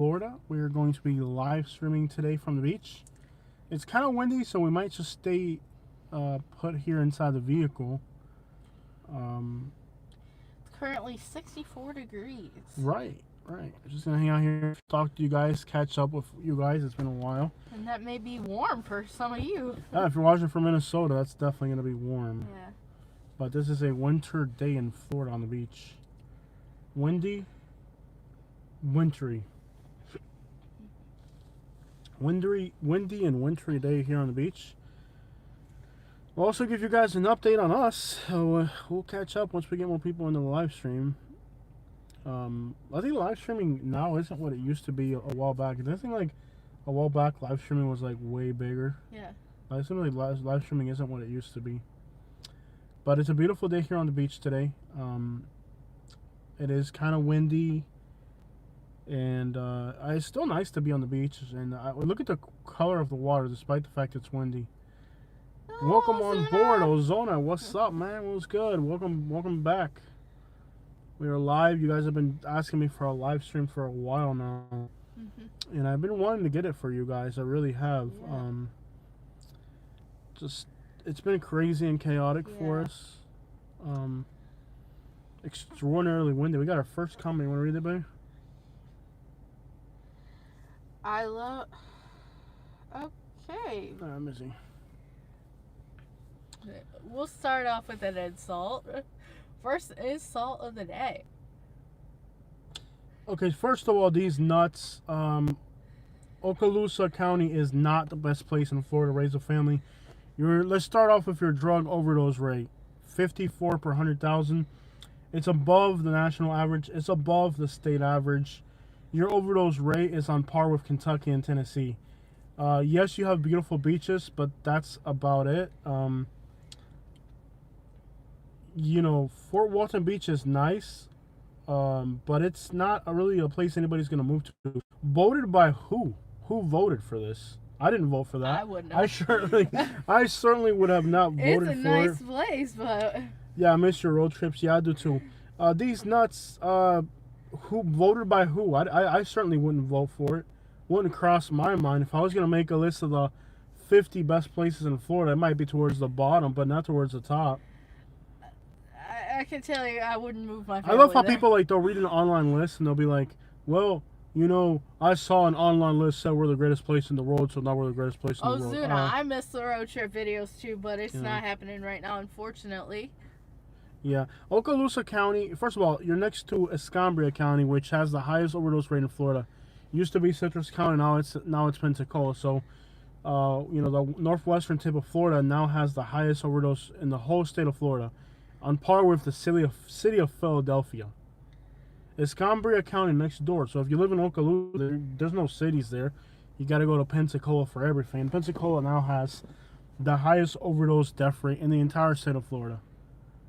Florida. We are going to be live streaming today from the beach. It's kind of windy, so we might just stay put here inside the vehicle. It's currently 64 degrees. Right. Just gonna hang out here, talk to you guys, catch up with you guys. It's been a while. And that may be warm for some of you. Yeah, if you're watching from Minnesota, that's definitely gonna be warm. Yeah. But this is a winter day in Florida on the beach. Windy, wintry. Windy and wintry day here on the beach. We'll also give you guys an update on us. So we'll catch up once we get more people into the live stream. I think live streaming now isn't what it used to be a while back. I think like a while back live streaming was like way bigger. Yeah. I think like live streaming isn't what it used to be. But it's a beautiful day here on the beach today. It is kind of windy, and it's still nice to be on the beach. And look at the color of the water, despite the fact it's windy. Oh, Welcome on Ozona. board, Ozona. What's up, man? What's good? Welcome back. We are live. You guys have been asking me for a live stream for a while now, and I've been wanting to get it for you guys. I really have. Yeah. It's been crazy and chaotic for us. Extraordinarily windy. We got our first comment. You want to read it, babe? Okay. Let me see. We'll start off with an insult. First insult of the day. Okay, first of all, these nuts. Okaloosa County is not the best place in Florida to raise a family. Let's start off with your drug overdose rate. 54 per 100,000. It's above the national average. It's above the state average. Your overdose rate is on par with Kentucky and Tennessee. Yes, you have beautiful beaches, but that's about it. Fort Walton Beach is nice, but it's not really a place anybody's going to move to. Voted by who? Who voted for this? I didn't vote for that. I wouldn't have. I certainly would have not voted for it. It's a nice place, but... Yeah, I miss your road trips. Yeah, I do too. These nuts, who voted by who? I certainly wouldn't vote for it. Wouldn't cross my mind. If I was going to make a list of the 50 best places in Florida, it might be towards the bottom, but not towards the top. I can tell you I wouldn't move my family I love how there. people, they'll read an online list and they'll be like, well, I saw an online list said we're the greatest place in the world, so now we're the greatest place in the world. Ozuna, I miss the road trip videos too, but it's not happening right now, unfortunately. Yeah. Okaloosa County, first of all, you're next to Escambria County, which has the highest overdose rate in Florida. Used to be Citrus County, now it's Pensacola. So, the northwestern tip of Florida now has the highest overdose in the whole state of Florida, on par with the city of Philadelphia. Escambria County next door. So if you live in Okaloosa, there's no cities there. You got to go to Pensacola for everything. Pensacola now has the highest overdose death rate in the entire state of Florida.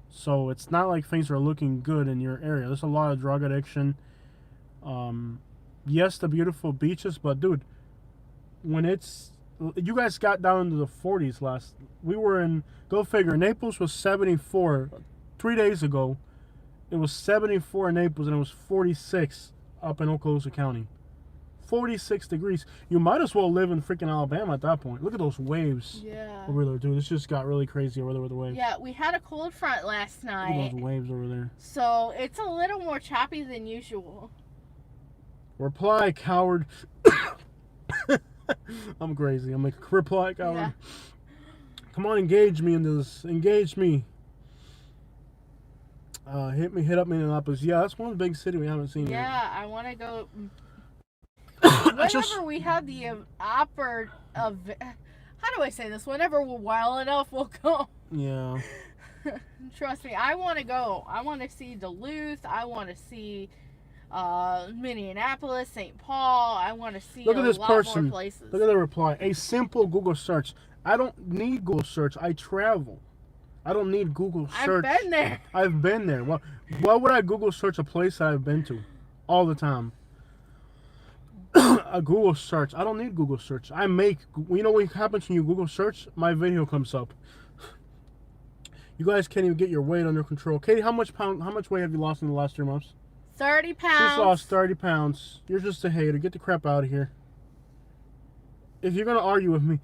So it's not like things are looking good in your area. There's a lot of drug addiction. Yes, the beautiful beaches, but dude, you guys got down into the 40s we were in, go figure, Naples was 74 3 days ago. It was 74 in Naples, and it was 46 up in Okaloosa County. 46 degrees. You might as well live in freaking Alabama at that point. Look at those waves over there, dude. This just got really crazy over there with the waves. Yeah, we had a cold front last night. Look at those waves over there. So it's a little more choppy than usual. Reply, coward. I'm crazy. I'm like, reply, coward. Yeah. Come on, engage me in this. Engage me. Hit up Minneapolis. Yeah, that's one big city we haven't seen yet. Yeah, I want to go. Whenever we have the how do I say this? Whenever we're wild enough, we'll go. Yeah. Trust me, I want to go. I want to see Duluth. I want to see Minneapolis, St. Paul. I want to see Look at this lot person. more places. Look at the reply. A simple Google search. I don't need Google search. I travel. I don't need Google search. I've been there. I've been there. Well, why would I Google search a place that I've been to all the time? A Google search. I don't need Google search. You know what happens when you Google search? My video comes up. You guys can't even get your weight under control. Katie, how much weight have you lost in the last 3 months? 30 pounds. She's lost 30 pounds. You're just a hater. Get the crap out of here. If you're gonna argue with me,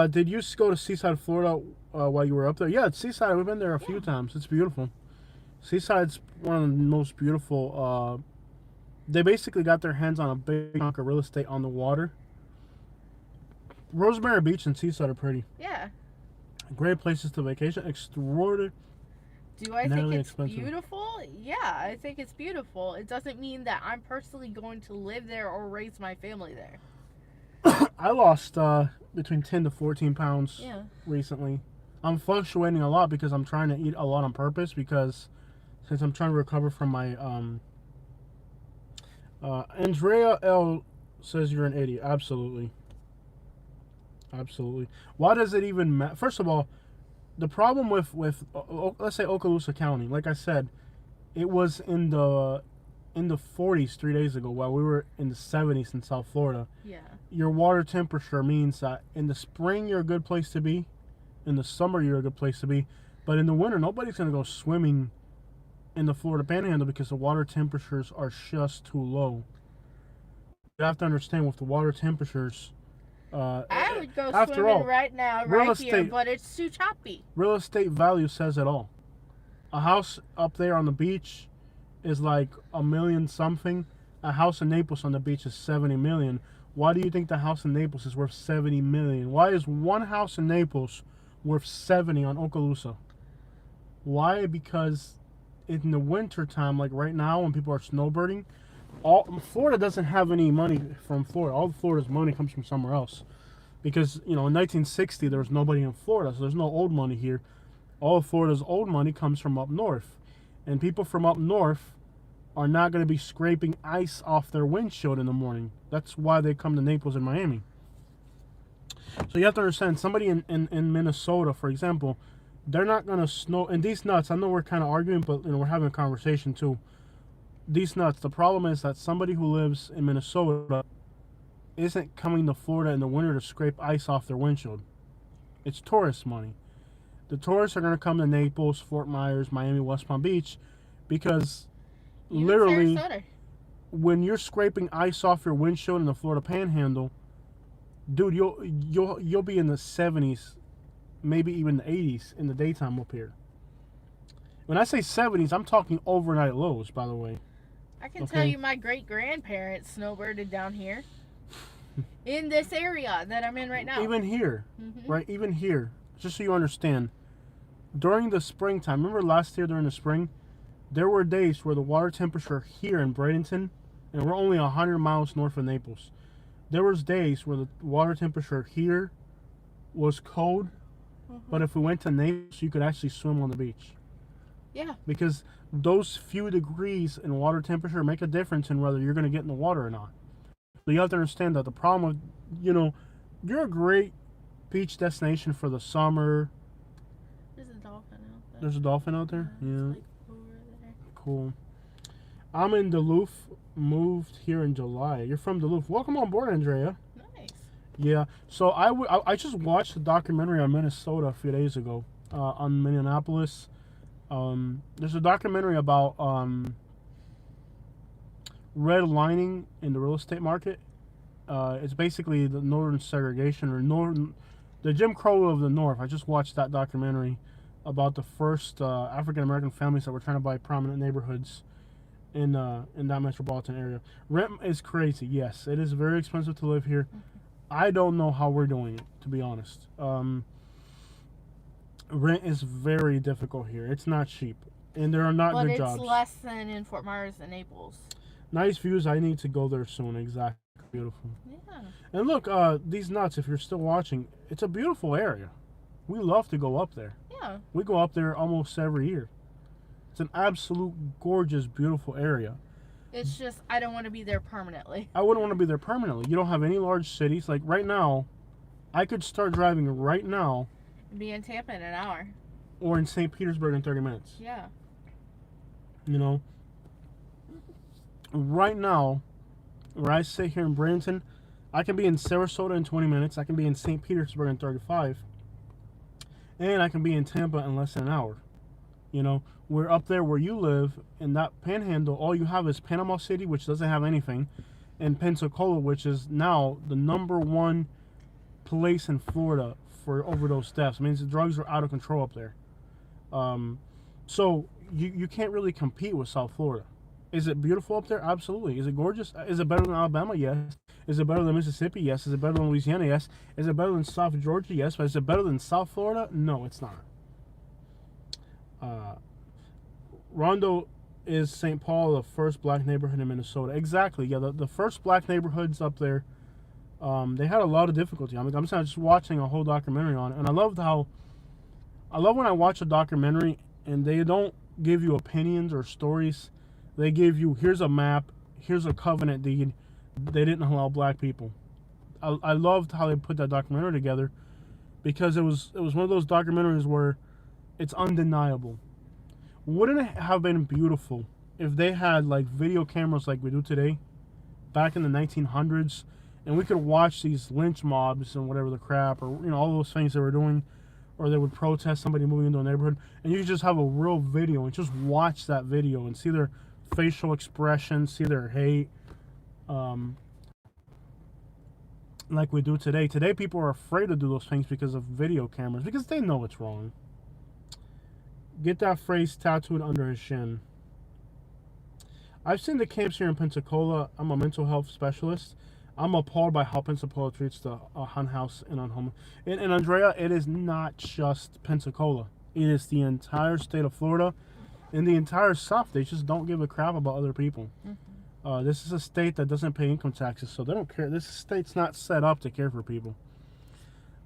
did you go to Seaside, Florida, while you were up there? Yeah, it's Seaside. We've been there a few times. It's beautiful. Seaside's one of the most beautiful. They basically got their hands on a big chunk of real estate on the water. Rosemary Beach and Seaside are pretty. Yeah. Great places to vacation. Extraordinary. Do I think it's expensive. beautiful? Yeah, I think it's beautiful. It doesn't mean that I'm personally going to live there or raise my family there. I lost between 10 to 14 pounds Yeah. recently. I'm fluctuating a lot because I'm trying to eat a lot on purpose, because since I'm trying to recover from my Andrea L says you're an idiot. Absolutely. Absolutely. Why does it even matter? First of all, the problem with let's say Okaloosa County, like I said, it was in the 40s 3 days ago, while we were in the 70s in South Florida. Yeah. Your water temperature means that in the spring you're a good place to be, in the summer you're a good place to be, but in the winter nobody's going to go swimming in the Florida Panhandle because the water temperatures are just too low. You have to understand, with the water temperatures, I would go after swimming all, right now, real right here, estate- but it's too choppy. real estate value says it all. A house up there on the beach is like $1 million something. A house in Naples on the beach is 70 million. Why do you think the house in Naples is worth 70 million? Why is one house in Naples worth 70 on Okaloosa? Why? Because in the winter time, like right now when people are snowbirding, Florida doesn't have any money from Florida. All of Florida's money comes from somewhere else. Because, in 1960 there was nobody in Florida, so there's no old money here. All of Florida's old money comes from up north. And people from up north are not going to be scraping ice off their windshield in the morning. That's why they come to Naples and Miami. So you have to understand, somebody in Minnesota, for example, they're not going to snow. And these nuts, I know we're kind of arguing, but we're having a conversation too. These nuts, the problem is that somebody who lives in Minnesota isn't coming to Florida in the winter to scrape ice off their windshield. It's tourist money. The tourists are going to come to Naples, Fort Myers, Miami, West Palm Beach, because Even literally, Sarasota. when you're scraping ice off your windshield in the Florida Panhandle, dude, you'll be in the 70s, maybe even the 80s in the daytime up here. When I say 70s, I'm talking overnight lows, by the way. I can Okay. tell you my great-grandparents snowbirded down here. In this area that I'm in right now. Even here, Mhm. right? Even here, just so you understand, during the springtime, remember last year during the spring, there were days where the water temperature here in Bradenton, and we're only 100 miles north of Naples, there was days where the water temperature here was cold, but if we went to Naples, you could actually swim on the beach. Yeah. Because those few degrees in water temperature make a difference in whether you're going to get in the water or not. So you have to understand that the problem with, you're a great beach destination for the summer. There's a dolphin out there. There's a dolphin out there? It's Yeah, like over there. cool. I'm in Duluth, moved here in July. You're from Duluth. Welcome on board, Andrea. Nice. Yeah, so I just watched a documentary on Minnesota a few days ago, on Minneapolis. There's a documentary about redlining in the real estate market. It's basically the northern segregation, or the Jim Crow of the North. I just watched that documentary about the first African American families that were trying to buy prominent neighborhoods in that metropolitan area. Rent is crazy. Yes, it is very expensive to live here. I don't know how we're doing it, to be honest. Rent is very difficult here. It's not cheap, and there are not But good it's jobs. less than in Fort Myers and Naples. Nice views. I need to go there soon. Exactly. Beautiful. Yeah. And look, these nuts, if you're still watching, it's a beautiful area. We love to go up there. Yeah. We go up there almost every year. It's an absolute gorgeous, beautiful area. It's just I don't want to be there permanently. I wouldn't want to be there permanently. You don't have any large cities. Like right now, I could start driving right now, Be in Tampa in an hour. or in St. Petersburg in 30 minutes. Yeah. Right now, where I sit here in Bradenton, I can be in Sarasota in 20 minutes. I can be in St. Petersburg in 35. And I can be in Tampa in less than an hour. You know, we're up there where you live in that Panhandle. All you have is Panama City, which doesn't have anything, and Pensacola, which is now the #1 place in Florida for overdose deaths. It means the drugs are out of control up there. So you can't really compete with South Florida. Is it beautiful up there? Absolutely. Is it gorgeous? Is it better than Alabama? Yes. Is it better than Mississippi? Yes. Is it better than Louisiana? Yes. Is it better than South Georgia? Yes. But is it better than South Florida? No, it's not. Rondo is St. Paul, the first black neighborhood in Minnesota. Exactly. Yeah, the first black neighborhoods up there, they had a lot of difficulty. I mean, I'm just watching a whole documentary on it, and I love when I watch a documentary and they don't give you opinions or stories. They give you, here's a map, here's a covenant deed. They didn't allow black people. I loved how they put that documentary together, because it was one of those documentaries where it's undeniable. Wouldn't it have been beautiful if they had like video cameras like we do today, back in the 1900s, and we could watch these lynch mobs and whatever the crap, or all those things they were doing, or they would protest somebody moving into a neighborhood, and you could just have a real video and just watch that video and see their facial expressions, see their hate, like we do today. Today people are afraid to do those things because of video cameras, because they know it's wrong. Get that phrase tattooed under his shin. I've seen the camps here in Pensacola. I'm a mental health specialist. I'm appalled by how Pensacola treats the unhoused and unhomeless. And Andrea, it is not just Pensacola. It is the entire state of Florida and the entire South. They just don't give a crap about other people. This is a state that doesn't pay income taxes, so they don't care. This state's not set up to care for people.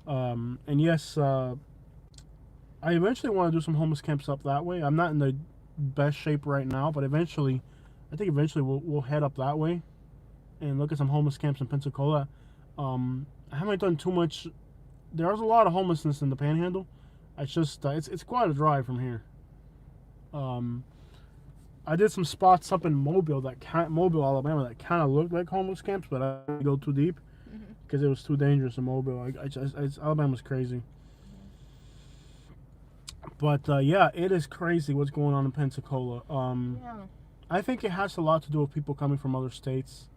And yes, I eventually want to do some homeless camps up that way. I'm not in the best shape right now, but I think eventually we'll head up that way and look at some homeless camps in Pensacola. I haven't done too much. There's a lot of homelessness in the Panhandle. It's just it's quite a drive from here. I did some spots up in Mobile, Alabama, that kind of looked like homeless camps, but I didn't go too deep because it was too dangerous in Mobile. Alabama's crazy. But yeah, it is crazy what's going on in Pensacola. Yeah. I think it has a lot to do with people coming from other states.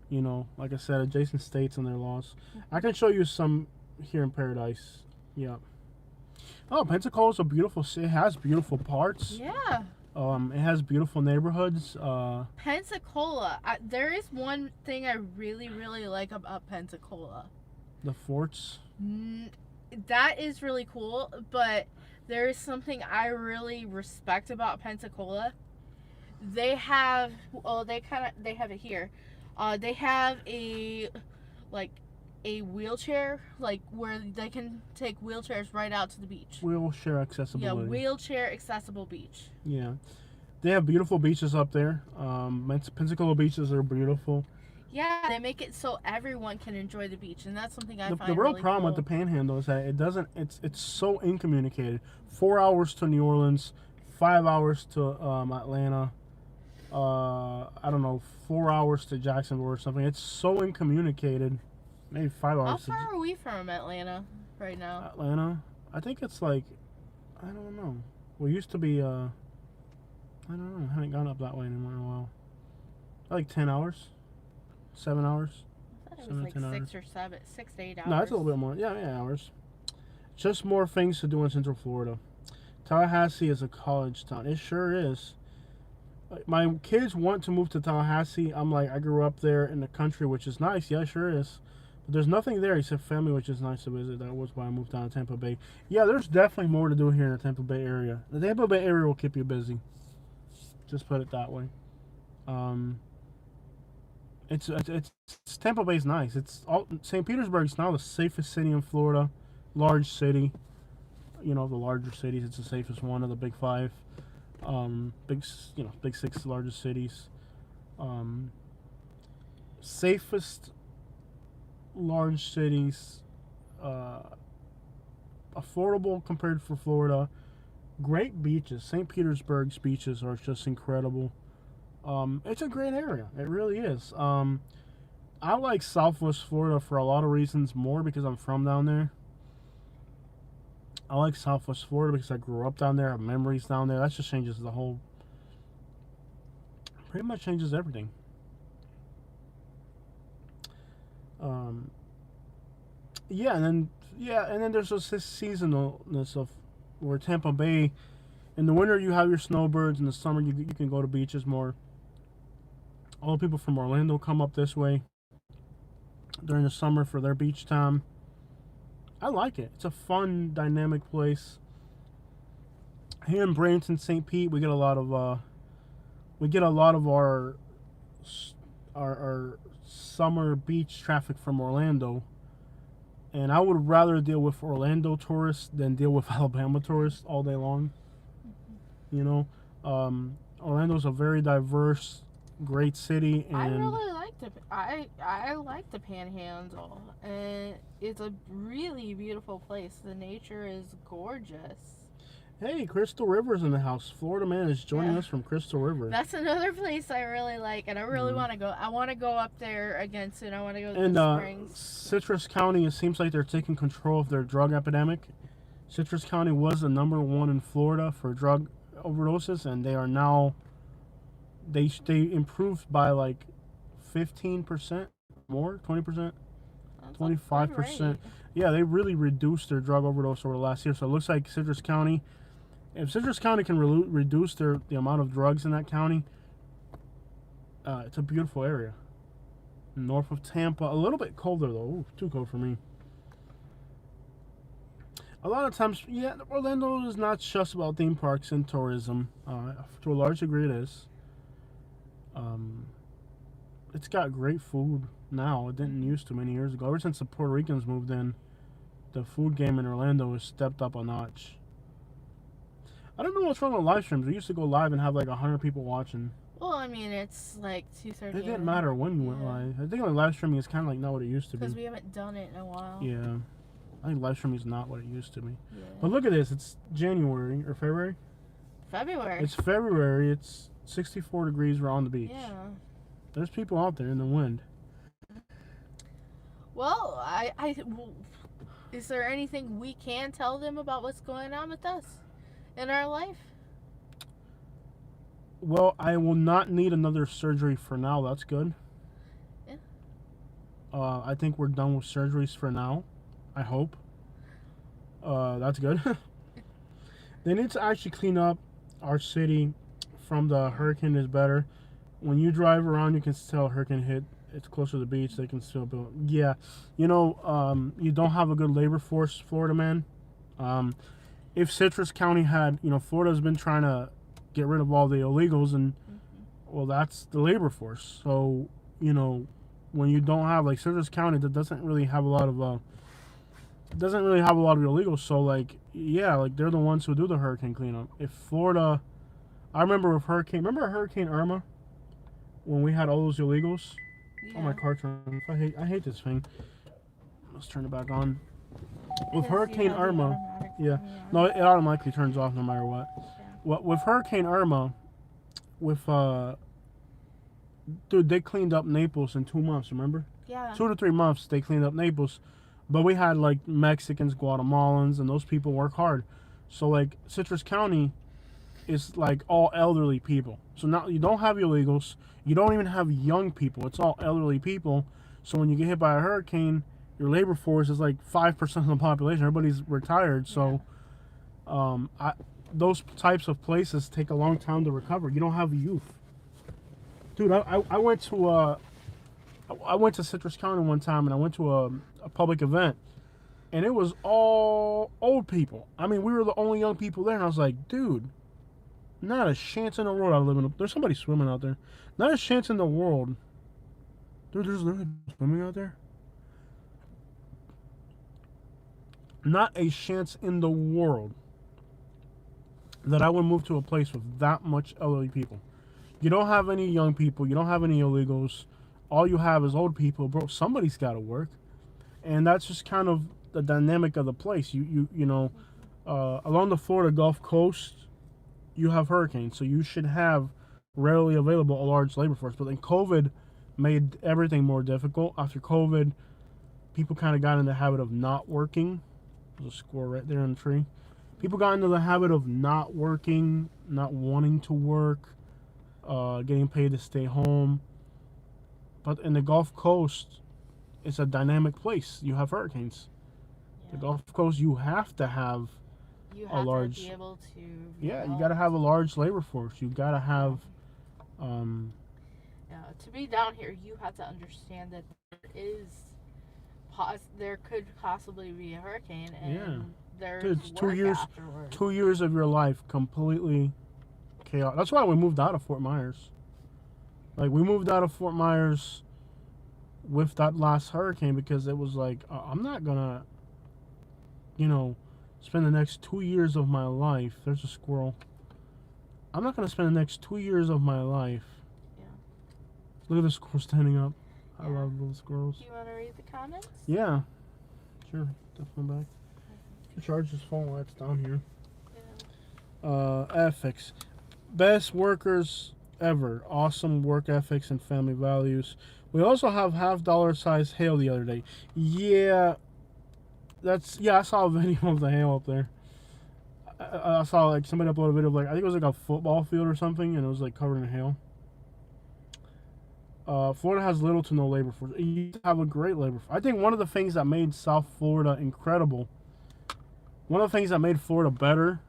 Yeah. Like I said, adjacent states and their laws. I can show you some here in Paradise. Yeah. Oh, Pensacola's a beautiful city. It has beautiful parts. Yeah. It has beautiful neighborhoods. Pensacola. There is one thing I really, really like about Pensacola. The forts. That is really cool, but there is something I really respect about Pensacola. They have, they have it here. They have a wheelchair, where they can take wheelchairs right out to the beach. Wheelchair accessibility. Yeah, wheelchair accessible beach. Yeah. They have beautiful beaches up there. Pensacola beaches are beautiful. Yeah, they make it so everyone can enjoy the beach, and that's something I find the real really problem cool. with the Panhandle is that it's so incommunicated. 4 hours to New Orleans, 5 hours to Atlanta. I don't know, 4 hours to Jacksonville or something. It's so incommunicated. Maybe 5 hours. How far are we from Atlanta right now? Atlanta? I think it's like, I don't know. We used to be, I don't know. I haven't gone up that way anymore in a while. Like 10 hours? 7 hours? I thought it was like 6 to 8 hours. No, it's a little bit more. Yeah, hours. Just more things to do in Central Florida. Tallahassee is a college town. It sure is. My kids want to move to Tallahassee. I'm like, I grew up there in the country, which is nice. Yeah, it sure is. But there's nothing there except family, which is nice to visit. That was why I moved down to Tampa Bay. Yeah, there's definitely more to do here in the Tampa Bay area. The Tampa Bay area will keep you busy. Just put it that way. It's Tampa Bay's nice. St. Petersburg's now the safest city in Florida, large city. The larger cities, it's the safest one of the big five. Big 6 largest cities. Safest large cities. Affordable compared for Florida. Great beaches. St. Petersburg's beaches are just incredible. It's a great area. It really is. I like Southwest Florida for a lot of reasons, more because I'm from down there. I like Southwest Florida because I grew up down there. I have memories down there. That just changes the whole. Pretty much changes everything. Um, and then there's just this seasonalness of where Tampa Bay. In the winter, you have your snowbirds. In the summer, you can go to beaches more. All the people from Orlando come up this way during the summer for their beach time. I like it. It's a fun, dynamic place. Here in Bradenton, St. Pete, we get a lot of our summer beach traffic from Orlando, and I would rather deal with Orlando tourists than deal with Alabama tourists all day long. You know, Orlando's a very diverse, great city, and I really like I like the Panhandle, and it's a really beautiful place. The nature is gorgeous. hey, Crystal River's in the house. Florida Man is joining Yeah. us from Crystal River. That's another place I really like, and I really want to go. I want to go up there again soon. I want to go to And the Springs. Citrus County, it seems like they're taking control of their drug epidemic. Citrus County was the #1 in Florida for drug overdoses, and they are now they improved by like 15% more, 20%, That's a good 25%. rate. Yeah, they really reduced their drug overdose over the last year. So it looks like Citrus County, if Citrus County can reduce the amount of drugs in that county, it's a beautiful area. North of Tampa, a little bit colder though. Ooh, too cold for me. A lot of times, yeah, Orlando is not just about theme parks and tourism. To a large degree, it is. It's got great food now. It didn't used to many years ago. Ever since the Puerto Ricans moved in, the food game in Orlando has stepped up a notch. I don't know what's wrong with live streams. We used to go live and have like 100 people watching. Well, I mean, it's like 2:30. It didn't matter when you went live. I think like live streaming is kind of like not what it used to be. Because we haven't done it in a while. Yeah, I think live streaming is not what it used to be. Yeah. But look at this. It's January or February. February. It's February. It's 64 degrees. We're on the beach. Yeah. There's people out there in the wind. Well, is there anything we can tell them about what's going on with us in our life? Well, I will not need another surgery for now. That's good. Yeah. I think we're done with surgeries for now. I hope. That's good. They need to actually clean up our city from the hurricane is better. When you drive around, you can tell hurricane hit. It's closer to the beach. They can still build. Yeah, you know, you don't have a good labor force, Florida Man. If Citrus County had, you know, Florida's been trying to get rid of all the illegals, and well, that's the labor force. So, you know, when you don't have like Citrus County, that doesn't really have a lot of illegals. So like, yeah, like they're the ones who do the hurricane cleanup. If Florida, I remember with remember Hurricane Irma, when we had all those illegals. Yeah. Oh, my car turned. I hate this thing. Let's turn it back on. With Because you Hurricane have the Irma, automatic yeah. thing, No, it automatically turns off no matter what. Yeah. With Hurricane Irma, dude, they cleaned up Naples in 2 months. Remember? Yeah. 2 to 3 months they cleaned up Naples, but we had like Mexicans, Guatemalans, and those people work hard. So like Citrus County is like all elderly people. So now you don't have illegals. You don't even have young people. It's all elderly people. So when you get hit by a hurricane, your labor force is like 5% of the population. Everybody's retired. So those types of places take a long time to recover. You don't have youth. Dude, I went to Citrus County one time, and I went to a public event, and it was all old people. I mean, we were the only young people there, and I was like, dude, not a chance in the world I live in. There's somebody swimming out there. Not a chance in the world. Dude, there's literally swimming out there. Not a chance in the world that I would move to a place with that much elderly people. You don't have any young people. You don't have any illegals. All you have is old people. Bro, somebody's got to work. And that's just kind of the dynamic of the place. You know, along the Florida Gulf Coast, you have hurricanes. So you should have readily available a large labor force. But then COVID made everything more difficult. After COVID, people kind of got in the habit of not working. There's a squirrel right there in the tree. People got into the habit of not working, not wanting to work, getting paid to stay home. But in the Gulf Coast, it's a dynamic place. You have hurricanes. The Gulf Coast, you have to have You a have large. to be able to. Yeah, you got to have a large labor force. You got to have. To be down here, you have to understand that there could possibly be a hurricane, and there's Dude, it's work afterwards. 2 years of your life completely chaos. That's why we moved out of Fort Myers. Like, we moved out of Fort Myers with that last hurricane because it was like, I'm not gonna, spend the next 2 years of my life. There's a squirrel. I'm not gonna spend the next 2 years of my life. Yeah. Look at the squirrel standing up. I Yeah. love little squirrels. Do you want to read the comments? Yeah, sure. Definitely back. The charge is full. That's down here. Ethics. Best workers ever. Awesome work ethics and family values. We also have $half size hail the other day. Yeah, I saw a video of the hail up there. I saw like somebody upload a video of like, I think it was like a football field or something, and it was like covered in hail. Florida has little to no labor force. You have a great labor force. I think one of the things that made South Florida incredible, one of the things that made Florida better,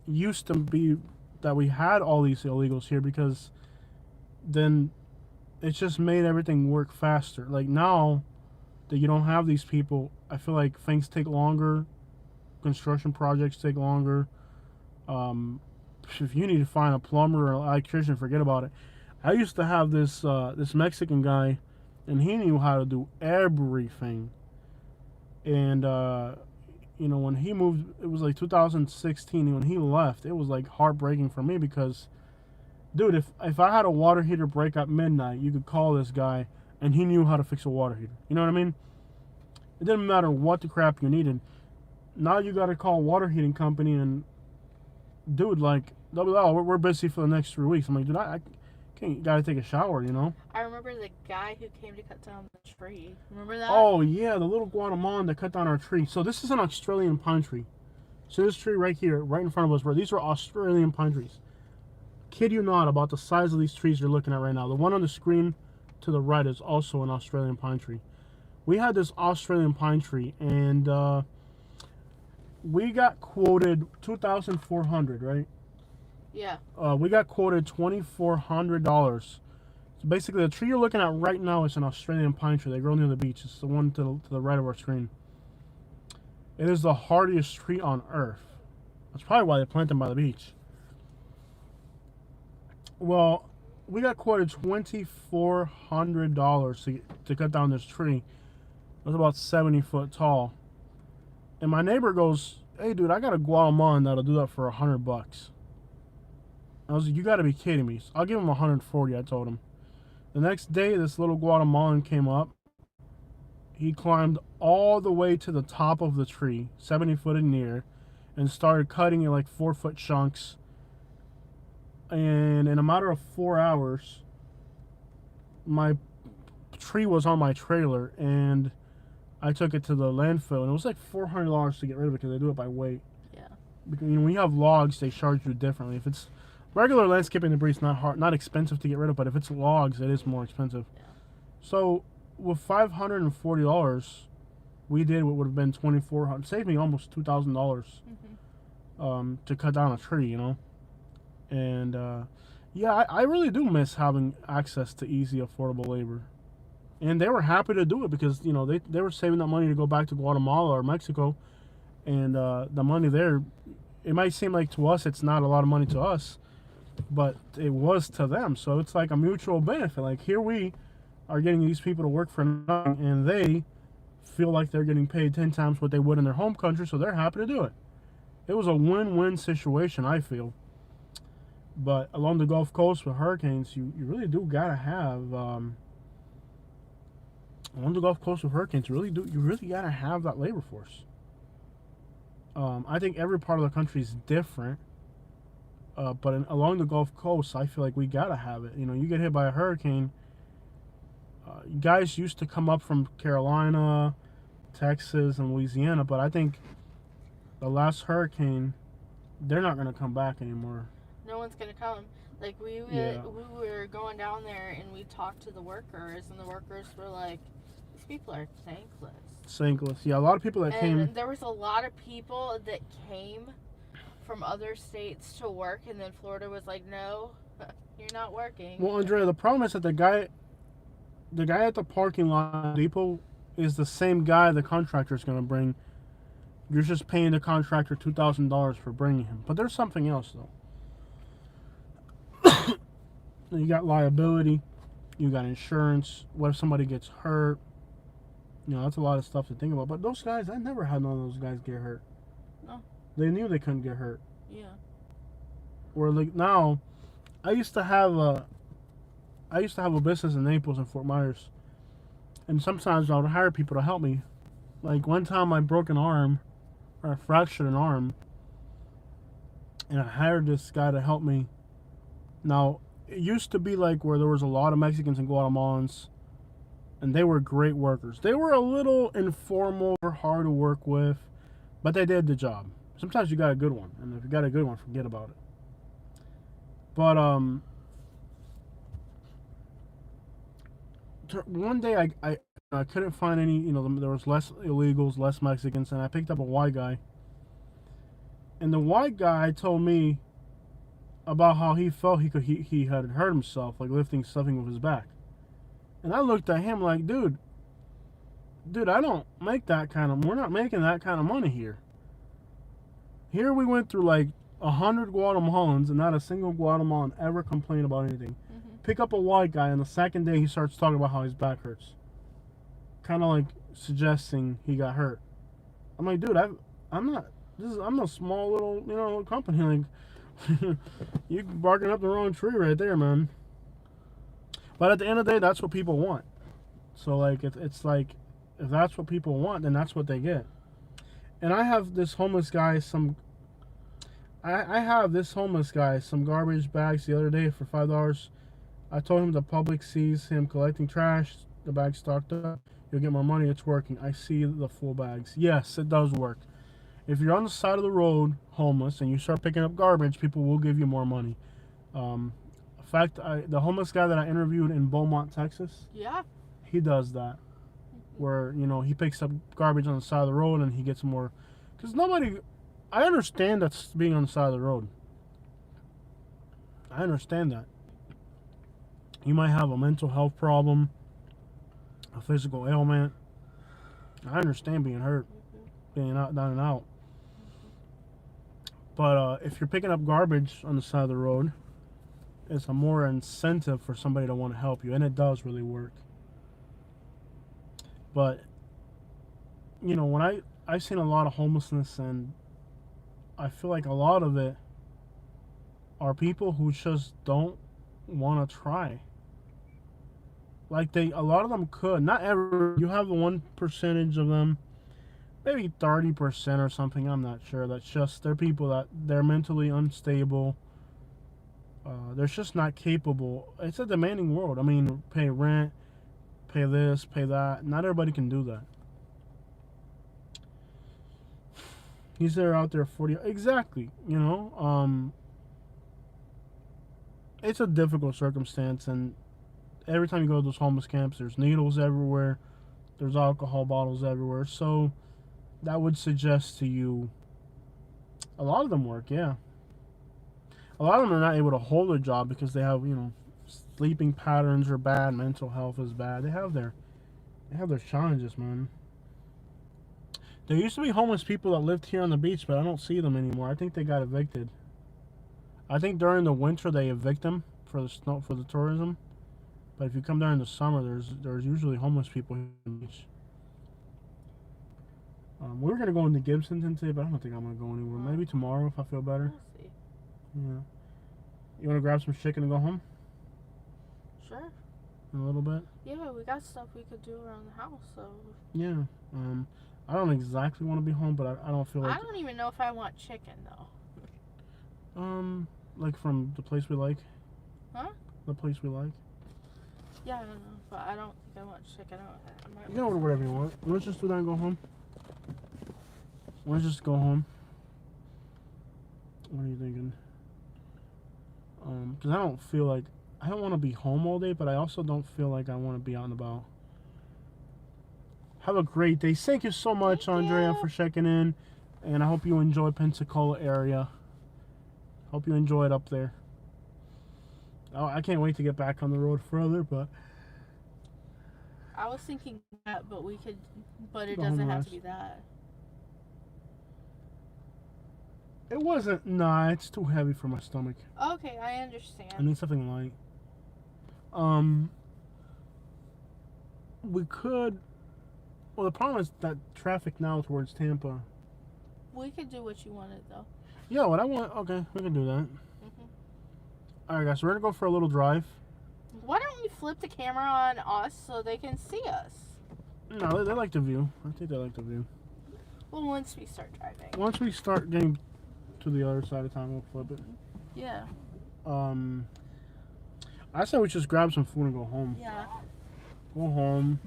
used to be that we had all these illegals here, because then it just made everything work faster. Like, now that you don't have these people, I feel like things take longer. Construction projects take longer. If you need to find a plumber or an electrician, forget about it. I used to have this Mexican guy, and he knew how to do everything. And when he moved, it was like 2016. When he left, it was like heartbreaking for me because, dude, if I had a water heater break at midnight, you could call this guy, and he knew how to fix a water heater. You know what I mean? It didn't matter what the crap you needed. Now you got to call a water heating company, and dude, like, they'll be like, oh, we're busy for the next 3 weeks. I'm like, dude, I can't. Got to take a shower, I remember the guy who came to cut down the tree. Remember that? Oh yeah, the little Guatemalan that cut down our tree. So this is an Australian pine tree. So this tree right here, right in front of us, these are Australian pine trees. Kid you not, about the size of these trees you're looking at right now. The one on the screen to the right is also an Australian pine tree. We had this Australian pine tree, and we got quoted $2,400, right? Yeah. We got quoted $2,400. So basically, the tree you're looking at right now is an Australian pine tree. They grow near the beach. It's the one to the right of our screen. It is the hardiest tree on earth. That's probably why they plant them by the beach. Well, we got quoted $2,400 to cut down this tree. It was about 70 foot tall. And my neighbor goes, hey, dude, I got a Guatemalan that'll do that for $100. I was like, you got to be kidding me. So I'll give him 140, I told him. The next day, this little Guatemalan came up. He climbed all the way to the top of the tree, 70 foot in the air, and started cutting it like 4 foot chunks. And in a matter of 4 hours, my tree was on my trailer, and I took it to the landfill, and it was like $400 to get rid of it because they do it by weight. Yeah. Because, when you have logs, they charge you differently. If it's regular landscaping debris, it's not expensive to get rid of, but if it's logs, it is more expensive. Yeah. So with $540, we did what would have been $2,400, saved me almost $2,000 to cut down a tree, And yeah, I really do miss having access to easy, affordable labor. And they were happy to do it because, they were saving that money to go back to Guatemala or Mexico. And the money there, it might seem like to us it's not a lot of money to us, but it was to them. So it's like a mutual benefit. Like, here we are getting these people to work for nothing, and they feel like they're getting paid 10 times what they would in their home country, so they're happy to do it. It was a win-win situation, I feel. But along the Gulf Coast with hurricanes, you really do gotta have along the Gulf Coast with hurricanes, you really gotta have that labor force. I think every part of the country is different, but along the Gulf Coast, I feel like we gotta have it. You get hit by a hurricane. Guys used to come up from Carolina, Texas, and Louisiana, but I think the last hurricane, they're not gonna come back anymore. No one's gonna come. Like we Yeah. were going down there and we talked to the workers, and the workers were like, "These people are thankless." Thankless. Yeah, a lot of people that And came. there was a lot of people that came from other states to work, and then Florida was like, "No, you're not working." Well, Andrea, the problem is that the guy at the parking lot depot is the same guy the contractor's gonna bring. You're just paying the contractor $2,000 for bringing him. But there's something else though. You got liability, you got insurance. What if somebody gets hurt? You know, that's a lot of stuff to think about. But those guys, I never had none of those guys get hurt. No. They knew they couldn't get hurt. Yeah. Where like now, I used to have a business in Naples and Fort Myers, and sometimes I would hire people to help me. Like one time, I broke an arm, or I fractured an arm, and I hired this guy to help me. Now, it used to be like where there was a lot of Mexicans and Guatemalans, and they were great workers. They were a little informal or hard to work with, but they did the job. Sometimes you got a good one, and if you got a good one, forget about it. But one day I couldn't find any. You know, there was less illegals, less Mexicans, and I picked up a white guy. And the white guy told me about how he felt he had hurt himself, like lifting something with his back. And I looked at him like, dude, I don't make that kind of. We're not making that kind of money here. Here we went through like 100 Guatemalans, and not a single Guatemalan ever complained about anything. Mm-hmm. Pick up a white guy, and the second day he starts talking about how his back hurts, kind of like suggesting he got hurt. I'm like, dude, I'm not. I'm a small little company. Like, you barking up the wrong tree right there, man. But at the end of the day, that's what people want. So like, it's like, if that's what people want, then that's what they get. And I have this homeless guy I have this homeless guy some garbage bags the other day for $5. I told him the public sees him collecting trash. The bag's stocked up. You'll get more money. It's working. I see the full bags. Yes, it does work. If you're on the side of the road homeless and you start picking up garbage, people will give you more money. In fact, the homeless guy that I interviewed in Beaumont, Texas, Yeah. he does that. Where, he picks up garbage on the side of the road and he gets more. Because I understand that's being on the side of the road. I understand that. You might have a mental health problem, a physical ailment. I understand being hurt, being out, down and out. But if you're picking up garbage on the side of the road, it's a more incentive for somebody to want to help you, and it does really work. But when I've seen a lot of homelessness, and I feel like a lot of it are people who just don't want to try. Like a lot of them could, not ever. You have one percentage of them, maybe 30% or something. I'm not sure. That's just they're people that they're mentally unstable. They're just not capable. It's a demanding world. I mean, pay rent, pay this, pay that. Not everybody can do that. He's there out there 40. Exactly. It's a difficult circumstance, and every time you go to those homeless camps, there's needles everywhere, there's alcohol bottles everywhere. So that would suggest to you a lot of them work. Yeah, a lot of them are not able to hold a job because they have sleeping patterns are bad, mental health is bad. They have their challenges, man. There used to be homeless people that lived here on the beach, but I don't see them anymore. I think they got evicted. I think during the winter they evict them for the tourism. But if you come during the summer, there's usually homeless people here on the beach. We were gonna go into Gibson today, but I don't think I'm gonna go anywhere. Maybe tomorrow if I feel better. We'll see. Yeah. You wanna grab some chicken and go home Sure. in a little bit? Yeah, we got stuff we could do around the house, so. Yeah. I don't exactly want to be home, but I don't feel like. I don't even know if I want chicken though. Like from the place we like. Huh? The place we like. Yeah, I don't know, but I don't think I want chicken. I might You can order whatever you want. Let's just do that and go home. Let's just go home. What are you thinking? Because I don't feel like I don't want to be home all day, but I also don't feel like I want to be out and about. Have a great day. Thank you so much, Thank Andrea, you. for checking in, and I hope you enjoy Pensacola area. Hope you enjoy it up there. Oh, I can't wait to get back on the road further, but I was thinking that, but we could, but it Go home doesn't and have to rest. be that. it wasn't. Nah, it's too heavy for my stomach. Okay, I I understand. need something light. We could. Well, the problem is that traffic now towards Tampa. We could do what you wanted though. Yeah, what I want. Okay, we can do that. hmm All right, guys, we're gonna go for a little drive. Why don't we flip the camera on us so they can see us? No, they like the view. I think they like the view. Well, once we start driving. Once we start getting to the other side of town, we'll flip it. Yeah. I say we just grab some food and go home. Yeah. Go home.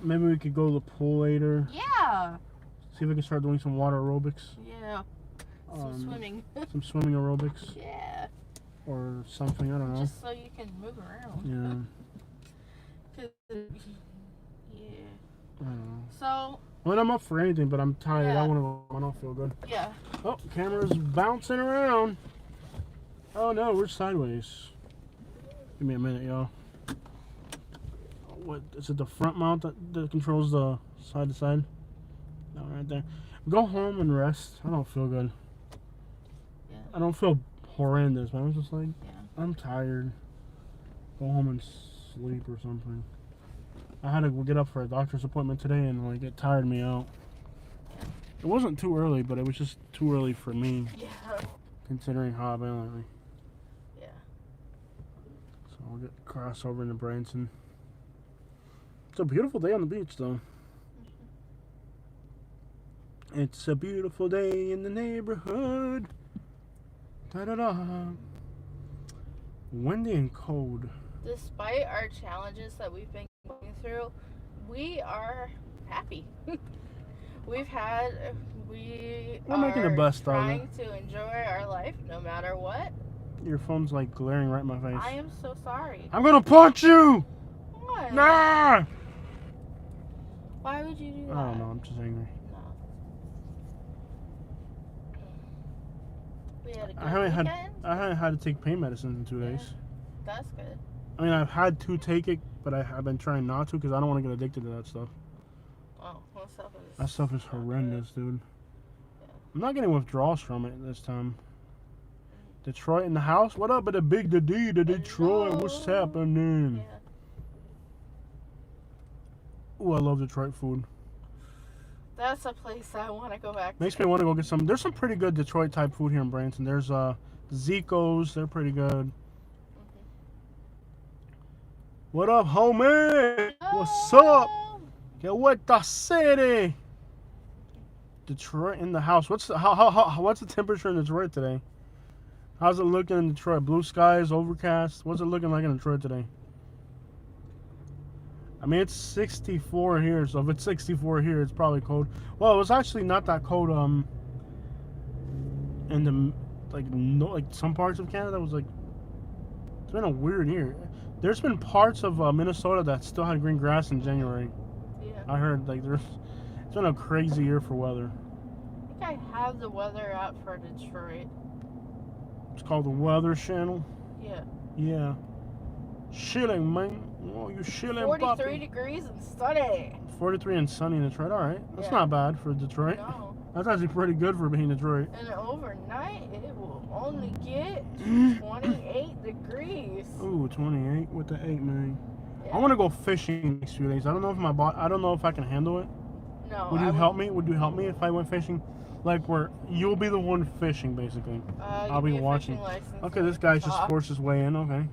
Maybe we could go to the pool later. Yeah. See if we can start doing some water aerobics. Yeah. Some swimming. Some swimming aerobics Yeah. or something. I don't know. Just so you can move around. Yeah. 'Cause, yeah. I don't know. So, I mean, I'm up for anything, but I'm tired. Yeah. I want to go. I don't feel good. yeah. Oh, camera's bouncing around. Oh no, we're sideways. Give me a minute, y'all. What is it? The front mount that controls the side to side? No, right there. Go home and rest. I don't feel good. Yeah. I don't feel horrendous, but I'm just like, Yeah. I'm tired. Go home and sleep or something. I had to get up for a doctor's appointment today, and like it tired me out. It wasn't too early, but it was just too early for me, Yeah. considering how I've been lately. Yeah. So I'll get cross over into Branson. It's a beautiful day on the beach, though. It's a beautiful day in the neighborhood. Da-da-da. Windy and cold. Despite our challenges that we've been going through, we are happy. We We're making the best of it. trying to enjoy our life no matter what. Your phone's like glaring right in my face. I am so sorry. I'm gonna punch you! What? Nah! Why would you do that? I don't know, I'm just angry. No. We had a good I haven't weekend. had to take pain medicines in 2 Yeah. days. That's good. I mean, I've had to take it, but I've been trying not to because I don't want to get addicted to that stuff. Oh, well, stuff is. That stuff is not good. horrendous, dude. Yeah. I'm not getting withdrawals from it this time. Detroit in the house? What up at the big the D, the Detroit? What's Hello. happening? Yeah. Ooh, I love Detroit food. That's a place I want to go back Makes to. me want to go get some. There's some pretty good Detroit type food here in Branson. There's Zico's. They're pretty good. What up, homie? What's up? Get with the city. Detroit in the house. What's the temperature in Detroit today? How's it looking in Detroit? Blue skies, overcast. What's it looking like in Detroit today? I mean, it's 64 here, so if it's 64 here, it's probably cold. Well, it was actually not that cold. In the like some parts of Canada, it was like it's been a weird year. There's been parts of Minnesota that still had green grass in January. Yeah. I heard it's been a crazy year for weather. I think I have the weather out for Detroit. It's called the Weather Channel. Yeah. Yeah. Shilling, man. Oh, you shilling, 43 puppy. degrees and sunny. 43 and sunny in Detroit. All right, that's Yeah. not bad for Detroit. No. That's actually pretty good for being Detroit. And overnight, it will only get 28 degrees. Ooh, 28 with the 8, man. Yeah. I want to go fishing next few days. I don't know if I don't know if I can handle it. No. Would I you help me? Would you help me if I went fishing? Like where you'll be the one fishing, basically. I'll be watching. Okay, this guy's just forced his way in. Okay.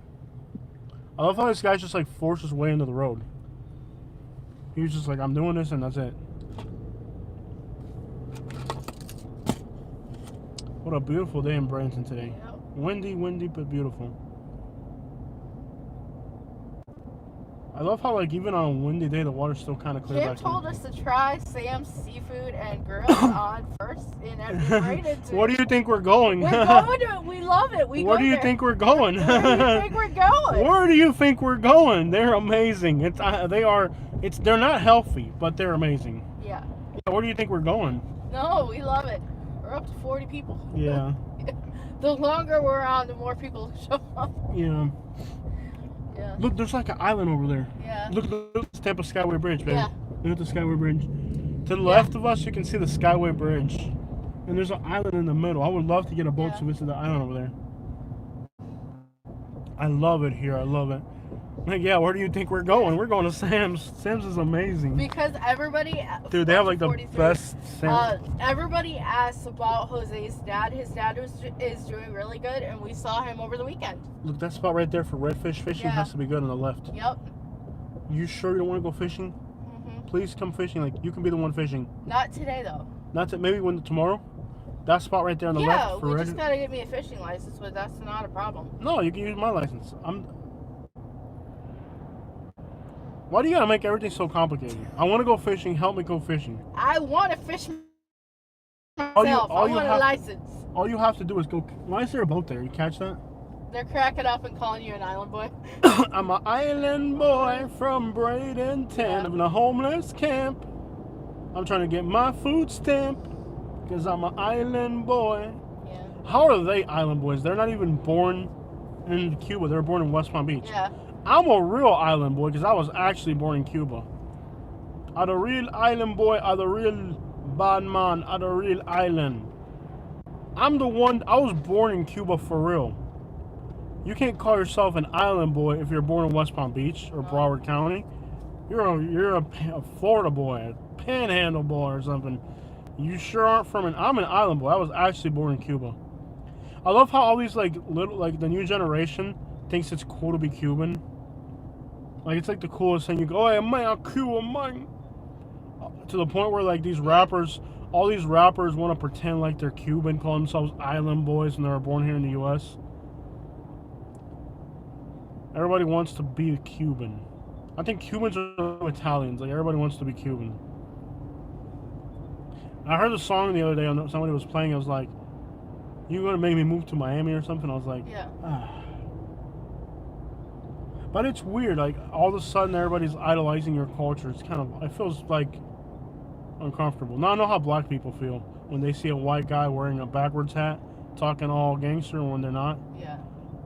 I love how this guy's just like forced his way into the road. He was just like, I'm doing this and that's it. What a beautiful day in Branson today. Yep. Windy, but beautiful. I love how like even on a windy day the water's still kind of clear Cam back told us to try Sam's Seafood and Grill on first, and we rated to. Where do you think we're going? We're going to it. We love it. Where do you think we're going? Where do you think we're going? Where do you think we're going? They're amazing. They're not healthy, but they're amazing. Yeah. Where do you think we're going? No, we love it. We're up to 40 people. Yeah. The longer we're on, the more people show up. Yeah. Yeah. Look, there's like an island over there. Yeah. Look at the Tampa Skyway Bridge, baby. Yeah. Look at the Skyway Bridge. To the left of us, you can see the Skyway Bridge. And there's an island in the middle. I would love to get a boat to visit the island over there. I love it here. I love it. Like, yeah, where do you think we're going? We're going to Sam's. Sam's is amazing. Because everybody... Dude, they have like the best Sam's. Everybody asks about Jose's dad. His dad is doing really good, and we saw him over the weekend. Look, that spot right there for redfish fishing has to be good on the left. Yep. You sure you don't want to go fishing? Mm-hmm. Please come fishing. Like, you can be the one fishing. Not today, though. Maybe tomorrow? That spot right there on the left for we just gotta get me a fishing license, but that's not a problem. No, you can use my license. Why do you gotta make everything so complicated? I want to go fishing. Help me go fishing. I want to fish myself. I want a license. All you have to do is go. Why is there a boat there? You catch that? They're cracking up and calling you an island boy. I'm an island boy from Bradenton in a homeless camp. I'm trying to get my food stamp because I'm an island boy. Yeah. How are they island boys? They're not even born in Cuba. They're born in West Palm Beach. Yeah. I'm a real island boy because I was actually born in Cuba. I'm a real island boy. I'm a real bad man. I'm a real island. I'm the one. I was born in Cuba for real. You can't call yourself an island boy if you're born in West Palm Beach or Broward County. You're a Florida boy, a Panhandle boy or something. You sure aren't from I'm an island boy. I was actually born in Cuba. I love how all these like the new generation thinks it's cool to be Cuban. Like it's like the coolest thing. You go, hey man, I'm Cuban, man. To the point where like all these rappers want to pretend like they're Cuban, call themselves island boys, and they were born here in the U.S. Everybody wants to be Cuban. I think Cubans are Italians. Like everybody wants to be Cuban. I heard the song the other day. Somebody was playing. It was like, "You gonna make me move to Miami or something?" I was like, yeah. But it's weird. Like all of a sudden, everybody's idolizing your culture. It's kind of. It feels like uncomfortable. Now I know how black people feel when they see a white guy wearing a backwards hat, talking all gangster when they're not. Yeah.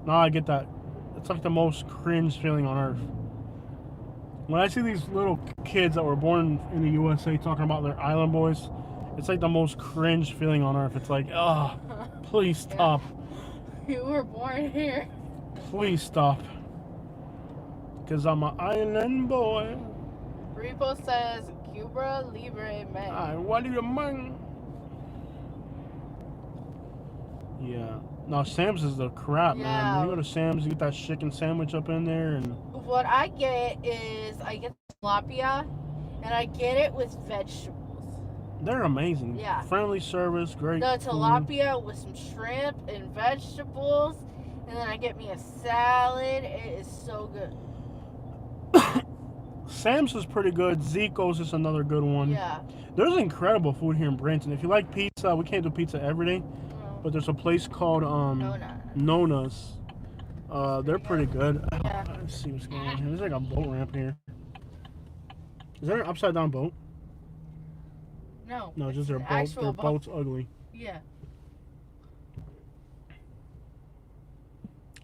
Now I get that. It's like the most cringe feeling on earth. When I see these little kids that were born in the USA talking about their island boys, it's like the most cringe feeling on earth. It's like, oh, please stop. You were born here. Please stop. Because I'm an island boy. Repo says, Cuba Libre Man. What do you mean? Yeah. No, Sam's is the crap, man. When you go to Sam's, you get that chicken sandwich up in there. And what I get is, I get tilapia, and I get it with vegetables. They're amazing. Yeah. Friendly service, great The food. tilapia with some shrimp and vegetables, and then I get me a salad. It is so good. Sam's is pretty good. Zico's is another good one. Yeah. There's incredible food here in Branson. If you like pizza, we can't do pizza every day, but there's a place called Nona's. They're pretty good. Yeah. Let's see what's going on here. There's like a boat ramp here. Is that an upside down boat? No. No, just their boat. Their boat's ugly. Yeah.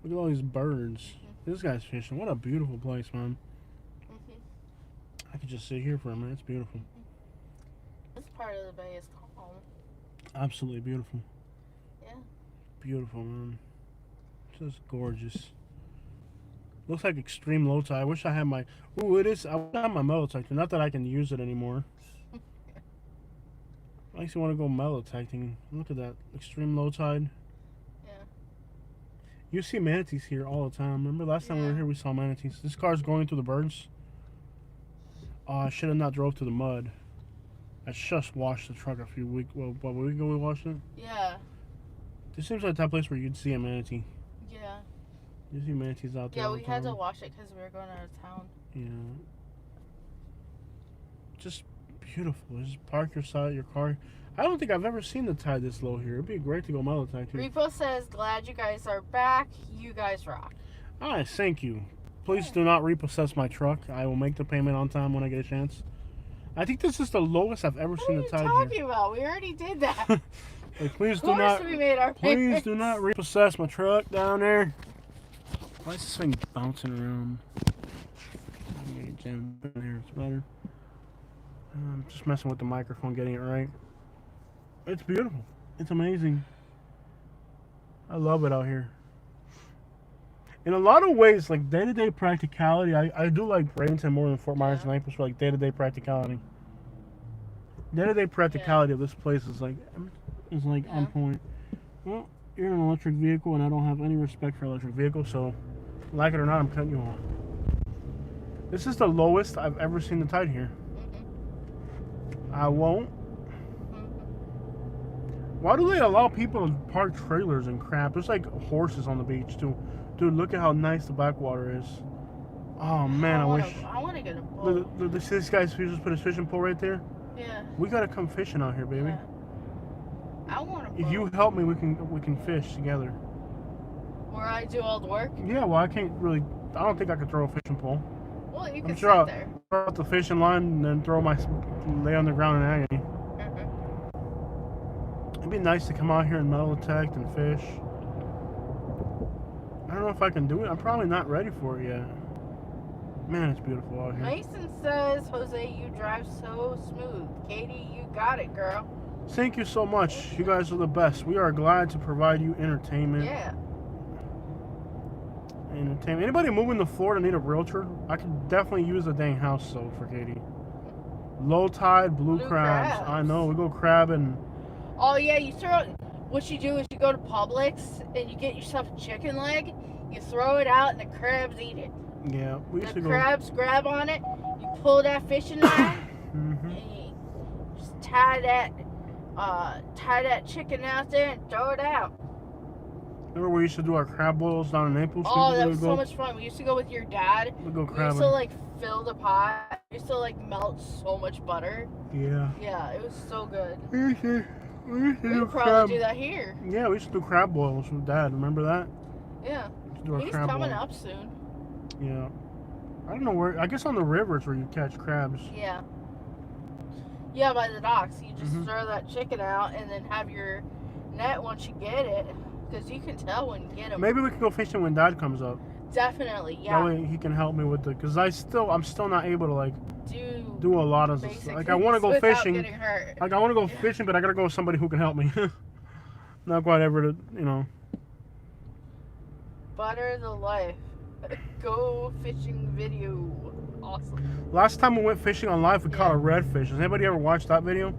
Look at all these birds. This guy's fishing. What a beautiful place, man. I could just sit here for a minute. It's beautiful. This part of the bay is calm. Absolutely beautiful. Yeah. Beautiful, man. Just gorgeous. Looks like extreme low tide. I wish I had my... Ooh, it is... I wish I had my mellow detector. Not that I can use it anymore. I actually want to go mellow detecting. Look at that. Extreme low tide. Yeah. You see manatees here all the time. Remember last time we were here, we saw manatees. This car's going through the birds. Oh, I should have not drove through the mud. I just washed the truck a week ago we washed it? Yeah. This seems like that place where you'd see a manatee. Yeah. You see manatees out there. Yeah, we had to wash it because we were going out of town. You know, just beautiful. Just park your car. I don't think I've ever seen the tide this low here. It'd be great to go Malachite too. Repo says, glad you guys are back. You guys rock. Alright, thank you. Please do not repossess my truck. I will make the payment on time when I get a chance. I think this is the lowest I've ever seen the What are tide you here. talking about? We already did that. Like, please Of do course not. we made our Please payments. do not repossess my truck down there. Why is this thing bouncing around? I'm gonna jam in here. It's better. I'm just messing with the microphone, getting it right. It's beautiful. It's amazing. I love it out here. In a lot of ways, like day-to-day practicality, I do like Bradenton more than Fort Myers and Naples for like day-to-day practicality. Day-to-day practicality of this place is like on point. Well, you're in an electric vehicle, and I don't have any respect for electric vehicles, so like it or not, I'm cutting you off. This is the lowest I've ever seen the tide here. I won't. Why do they allow people to park trailers and crap? There's like horses on the beach too. Dude, look at how nice the backwater is. Oh man, I wish. I want to get a boat. Look, this guy's just put his fishing pole right there. Yeah. We gotta come fishing out here, baby. Yeah. I want a boat. If you help me, we can fish together. Where I do all the work? Yeah, well, I can't really. I don't think I could throw a fishing pole. Well, you I'm can sure sit I'll there. throw out the fishing line and then lay on the ground in agony. It'd be nice to come out here and metal detect and fish. I don't know if I can do it. I'm probably not ready for it yet. Man, it's beautiful out here. Mason says, Jose, you drive so smooth. Katie, you got it, girl. Thank you so much. You guys are the best. We are glad to provide you entertainment. Yeah. Entertainment. Anybody moving to Florida need a realtor? I could definitely use a dang house though for Katie. Low tide, blue crabs. I know. We go crabbing. Oh, yeah, what you do is you go to Publix and you get yourself a chicken leg, you throw it out, and the crabs eat it. Yeah, we used to The go. crabs grab on it, you pull that fishing line, Mm-hmm. and you just tie that chicken out there and throw it out. Remember we used to do our crab boils down in Naples? Oh, that was so much fun. We used to go with your dad. We go We used crabbing. to, like, fill the pot. We used to, like, melt so much butter. Yeah. Yeah, it was so good. We used to We do would crab. probably do that here. Yeah, we used to do crab boils with Dad. Remember that? Yeah. We used to do our He's crab coming boil. up soon. Yeah. I don't know where. I guess on the rivers where you catch crabs. Yeah. Yeah, by the docks. You just Mhm. throw that chicken out and then have your net once you get it. Because you can tell when you get them. Maybe we can go fishing when Dad comes up. Definitely, That yeah. way he can help me with the. Cause I'm still not able to like Do do a lot of this. basic Like I want to go things without fishing. getting hurt. Like I want to go fishing, but I gotta go with somebody who can help me. Not quite ever to, you know. Butter the life. Go fishing video. Awesome. Last time we went fishing on live, we caught a redfish. Has anybody ever watched that video?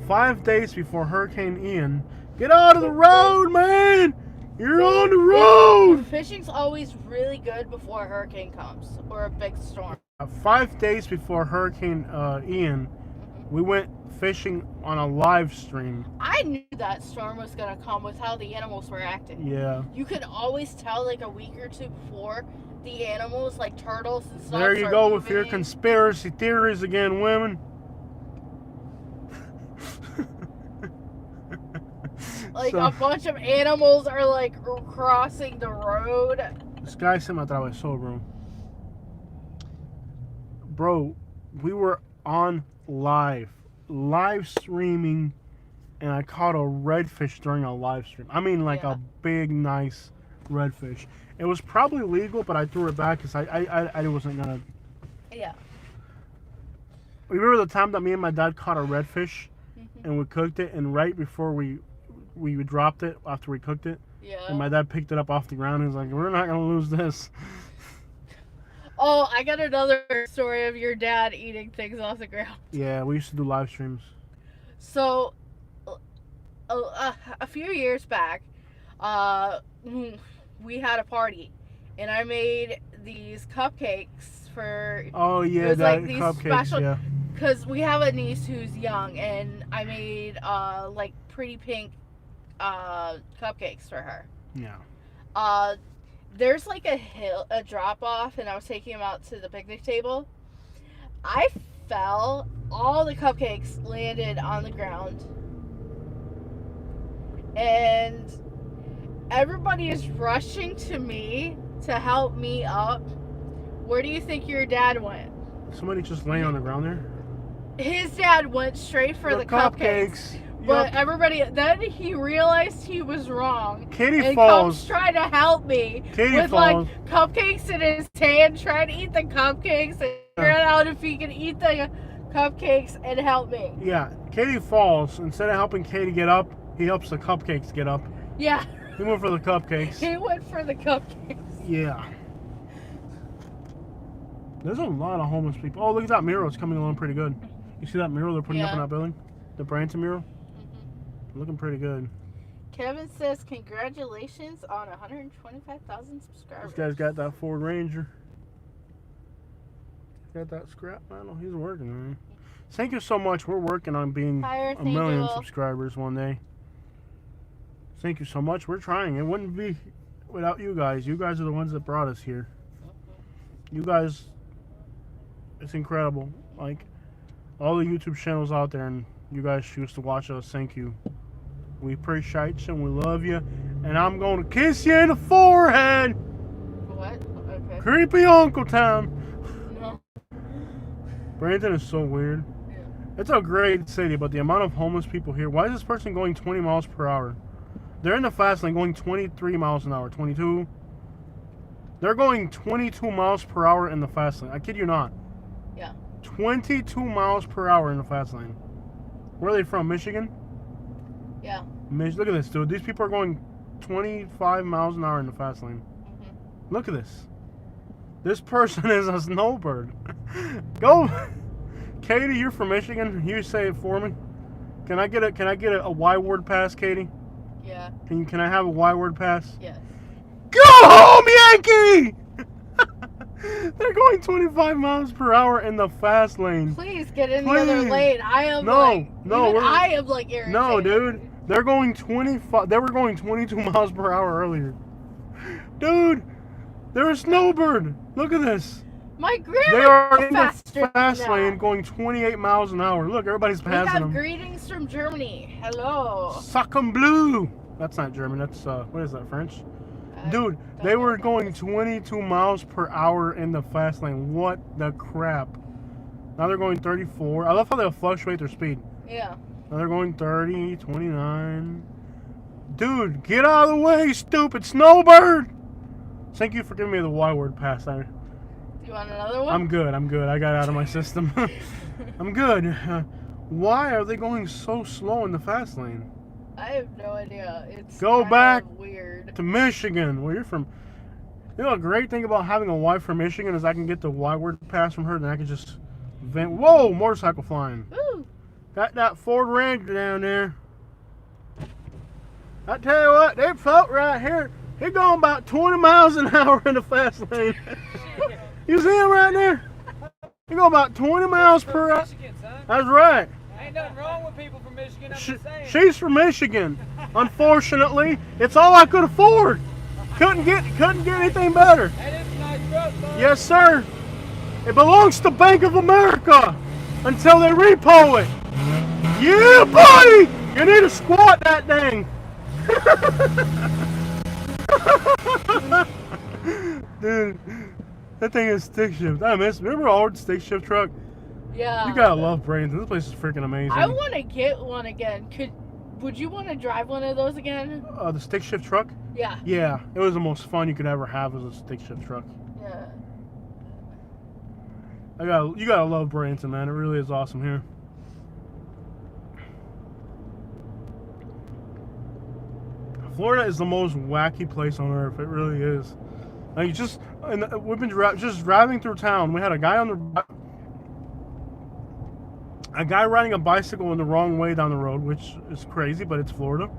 5 days before Hurricane Ian. Get out of the road, man! You're on the road! Fishing's always really good before a hurricane comes or a big storm. 5 days before Hurricane Ian, we went fishing on a live stream. I knew that storm was gonna come with how the animals were acting. Yeah. You could always tell like a week or two before the animals, like turtles and stuff. There you start go with your moving. conspiracy theories again, women. Like So- a bunch of animals are like crossing the road. This guy se me atravesó, bro. Bro, we were on live streaming, and I caught a redfish during a live stream. I mean, like Yeah. a big, nice redfish. It was probably legal, but I threw it back because I wasn't gonna. Yeah. Remember the time that me and my dad caught a redfish, Mhm. and we cooked it, and right before we dropped it after we cooked it, Yeah. and my dad picked it up off the ground. He's like, "We're not gonna lose this." Oh, I got another story of your dad eating things off the ground. Yeah, we used to do live streams. So, a few years back, we had a party, and I made these cupcakes for, Oh yeah, was that like these cupcakes. special- Yeah. because we have a niece who's young, and I made like pretty pink cupcakes for her. Yeah. there's like a drop off, and I was taking him out to the picnic table. I fell. All the cupcakes landed on the ground, and everybody is rushing to me to help me up. Where do you think your dad went? Somebody just laying on the ground there. His dad went straight for the cupcakes. But everybody, then he realized he was wrong. Katie and falls. Comes trying to help me Katie with falls. like cupcakes in his hand, trying to eat the cupcakes and figuring out if he can eat the cupcakes and help me. Yeah, Katie falls. Instead of helping Katie get up, he helps the cupcakes get up. Yeah. He went for the cupcakes. He went for the cupcakes. Yeah. There's a lot of homeless people. Oh, look at that mural. It's coming along pretty good. You see that mural they're putting up in that building? The Branson mural? Mm-hmm. Looking pretty good. Kevin says, congratulations on 125,000 subscribers. This guy's got that Ford Ranger. Got that scrap metal. He's working on it. Thank you so much. We're working on being Higher, a million subscribers one day. Thank you so much. We're trying. It wouldn't be without you guys. You guys are the ones that brought us here. You guys, it's incredible. Like, all the YouTube channels out there, and you guys choose to watch us. Thank you. We appreciate you and we love you. And I'm going to kiss you in the forehead. What? Okay. Creepy uncle time. No. Branson is so weird. Yeah. It's a great city, but the amount of homeless people here. Why is this person going 20 miles per hour? They're in the fast lane going 23 miles an hour. 22. They're going 22 miles per hour in the fast lane. I kid you not. Yeah. 22 miles per hour in the fast lane. Where are they from? Michigan? Yeah. Look at this, dude. These people are going 25 miles an hour in the fast lane. Mm-hmm. Look at this. This person is a snowbird. Go, Katie. You're from Michigan. You say it for me. Can I get a Y word pass, Katie? Yeah. Can I have a Y word pass? Yes. Go home, Yankee! They're going 25 miles per hour in the fast lane. Please get in the other lane. I am irritated. No, dude. They're going 25. They were going 22 miles per hour earlier. Dude, they're a snowbird. Look at this. My grandma. They are in faster the fast than lane that. going 28 miles an hour. Look, everybody's passing them. We have greetings from Germany. Hello. Sachem bleu. That's not German. That's what is that, French? Dude, they were going 22 miles per hour in the fast lane. What the crap? Now they're going 34. I love how they'll fluctuate their speed. Yeah. Now they're going 30, 29. Dude, get out of the way, stupid snowbird! Thank you for giving me the Y word pass. Do you want another one? I'm good. I got it out of my system. I'm good. Why are they going so slow in the fast lane? I have no idea. It's Go back weird. to Michigan, where you're from. You know, a great thing about having a wife from Michigan is I can get the Y word pass from her, and I can just vent. Whoa, motorcycle flying. Woo. Got that Ford Ranger down there. I tell you what, they float right here. He going about 20 miles an hour in the fast lane. You see him right there? He go about 20 miles per hour. That's right. Ain't nothing wrong with people from Michigan, I'm just saying. She's from Michigan. Unfortunately, it's all I could afford. Couldn't get anything better. That is a nice truck, bud. Yes, sir. It belongs to Bank of America until they repo it. Yeah, buddy. You need to squat that thing. Dude, that thing is stick shift. Remember our old stick shift truck? Yeah. You gotta love Bradenton. This place is freaking amazing. I want to get one again. Would you want to drive one of those again? The stick shift truck? Yeah. Yeah, it was the most fun you could ever have as a stick shift truck. Yeah. You gotta love Bradenton, man. It really is awesome here. Florida is the most wacky place on earth. It really is. Like we've been just driving through town. We had a guy riding a bicycle in the wrong way down the road, which is crazy, but it's Florida.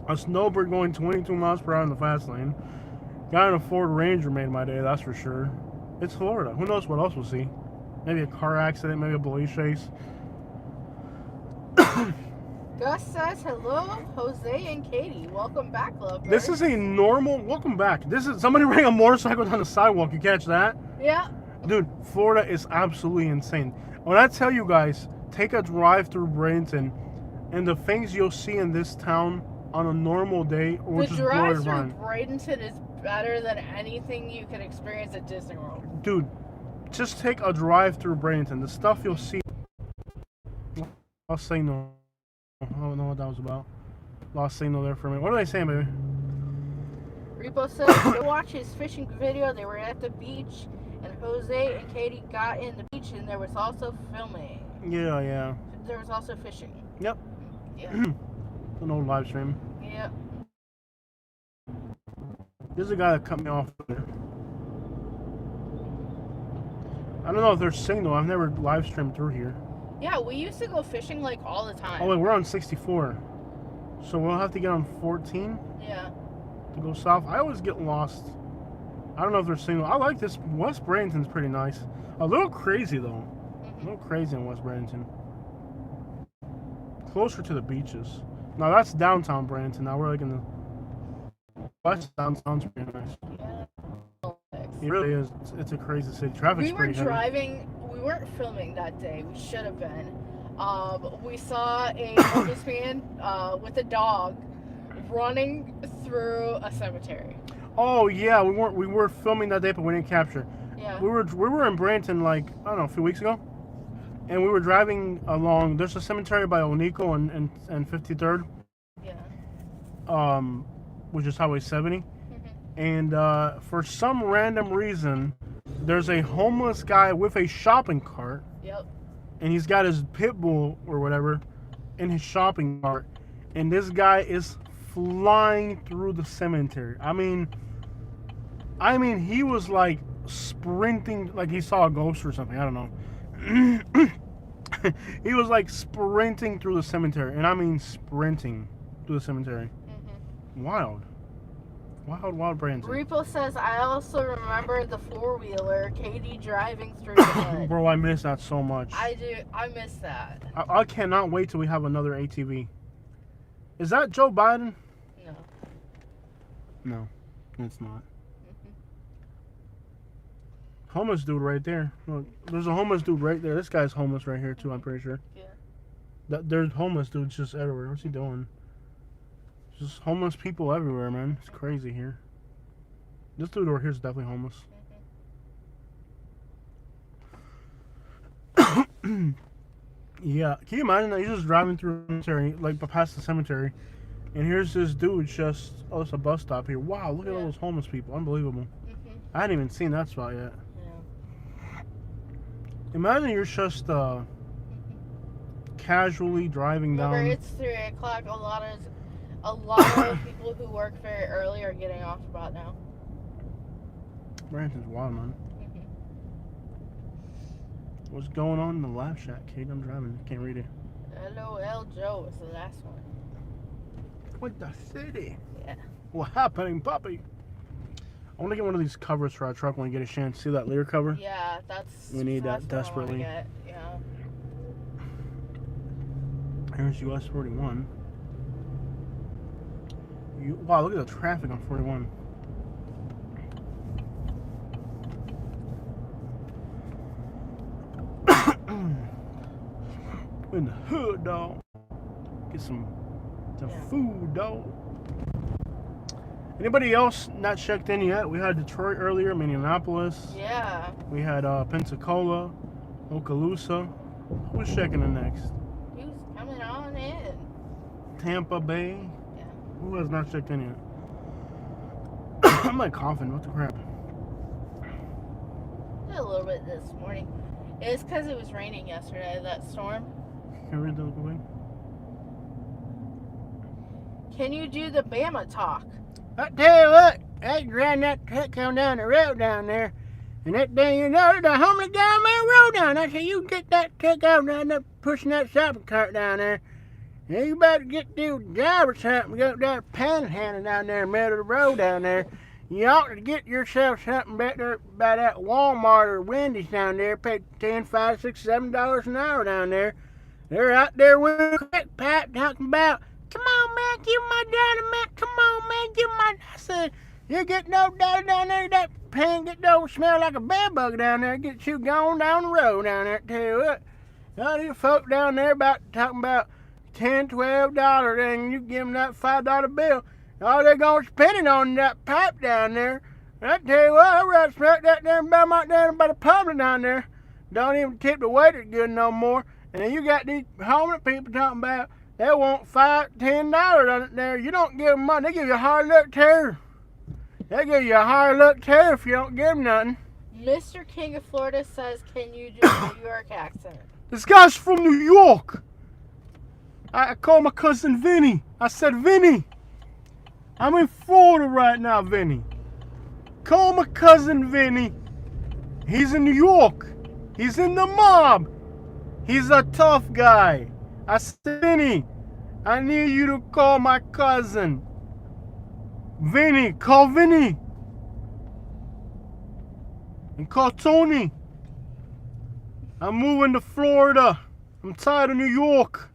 A snowbird going 22 miles per hour in the fast lane. Guy in a Ford Ranger made my day, that's for sure. It's Florida. Who knows what else we'll see? Maybe a car accident, maybe a police chase. Gus says hello, Jose and Katie. Welcome back, lovers. This is a normal. Welcome back. This is somebody riding a motorcycle down the sidewalk. You catch that? Yeah. Dude, Florida is absolutely insane. When I tell you guys, take a drive through Bradenton, and the things you'll see in this town on a normal day, will The just blow your drive through mind. Bradenton is better than anything you can experience at Disney World. Dude, just take a drive through Bradenton. The stuff you'll see. Lost signal. I don't know what that was about. Lost signal there for a minute. What are they saying, baby? Repo says to watch his fishing video. They were at the beach, and Jose and Katie got in the beach, and there was also filming. Yeah. There was also fishing. Yep. Yeah. An old live stream. Yeah. This is a guy that cut me off there. I don't know if there's signal. I've never live streamed through here. Yeah, we used to go fishing like all the time. Oh wait, we're on 64. So we'll have to get on 14 Yeah. to go south. I always get lost. I don't know if there's signal. I like this. West Bradenton's pretty nice. A little crazy though. A little crazy in West Bradenton. Closer to the beaches. Now that's downtown Bradenton. Now we're like in the west. Downtown's pretty nice. Yeah. It really is. It's a crazy city. Traffic's We were pretty heavy. driving. We weren't filming that day. We should have been. We saw a homeless man with a dog running through a cemetery. Oh yeah, we were filming that day, but we didn't capture. Yeah. We were in Bradenton like I don't know a few weeks ago, and we were driving along. There's a cemetery by Oneiko and 53rd, Yeah. which is Highway 70, Mm-hmm. and for some random reason, there's a homeless guy with a shopping cart, Yep. and he's got his pit bull or whatever in his shopping cart, and this guy is flying through the cemetery. I mean, he was like sprinting, like he saw a ghost or something. I don't know. He was like sprinting through the cemetery, and I mean sprinting through the cemetery. Mm-hmm. Wild Bradenton. Repo says I also remember the 4-wheeler, Katie driving through the mud. Bro, I miss that so much. I do. I miss that. I cannot wait till we have another ATV. Is that Joe Biden? No. No, it's not. Mm-hmm. Homeless dude right there. Look, there's a homeless dude right there. This guy's homeless right here too, I'm pretty sure. Yeah. There's homeless dudes just everywhere. What's he doing? Just homeless people everywhere, man. It's crazy here. This dude over here is definitely homeless. Mm-hmm. Yeah, can you imagine that you're just driving through the cemetery, like past the cemetery, and here's this dude just, oh, it's a bus stop here. Wow, look at all Yeah. those homeless people. Unbelievable. Mm-hmm. I hadn't even seen that spot yet. Yeah. Imagine you're just casually driving Remember, down. it's 3 o'clock. A lot of people who work very early are getting off about now. Bradenton's wild, man. Mm-hmm. What's going on in the Laugh Shack, Kate? I'm driving. Can't read it. LOL Joe was the last one. What the city? Yeah. What happening, puppy? I want to get one of these covers for our truck when we get a chance. See that Lear cover? Yeah, that's. We need that's that what I wanna desperately. get, yeah. Here's US 41. Wow, look at the traffic on 41. In the hood, dog. Get some Yeah. food, dog. Anybody else not checked in yet? We had Detroit earlier, Minneapolis. Yeah. We had Pensacola, Okaloosa. Who's checking in next? Who's coming on in? Tampa Bay. Yeah. Who has not checked in yet? I'm like coughing. What the crap? Did a little bit this morning. It's because it was raining yesterday, that storm. Can you read the little thing? Can you do the Bama talk? I tell you what, I ran that truck on down the road down there, and that day, you know, the homeless guy on my road down. I said, you get that truck out down there, pushing that shopping cart down there. And you better get the job or something. Go down panhandling down there in the middle of the road down there. You ought to get yourself something back there by that Walmart or Wendy's down there. Pay $10, $5, $6, $7 an hour down there. They're out there with a crack pipe talking about, come on, man, give my dynamite. Come on, man, give my... I said, you get no data down there. That pan get no smell like a bed bug down there. Get you gone down the road down there. Tell you what. All these folk down there talking about $10, $12, and you give them that $5 bill. All they're going to spend it on that pipe down there. And I tell you what, I'd rather smack that damn Belmont down by the public down there. Don't even tip the waiter good no more. And then you got these homeless people talking about they want $5, $10 on it there. You don't give them money. They give you a hard look too. They give you a hard look too if you don't give them nothing. Mr. King of Florida says, can you do a New York accent? This guy's from New York. I called my cousin Vinny. I said, Vinny, I'm in Florida right now, Vinny. Call my cousin Vinny. He's in New York. He's in the mob. He's a tough guy. I said, Vinny, I need you to call my cousin. Vinny, call Vinny. And call Tony. I'm moving to Florida. I'm tired of New York.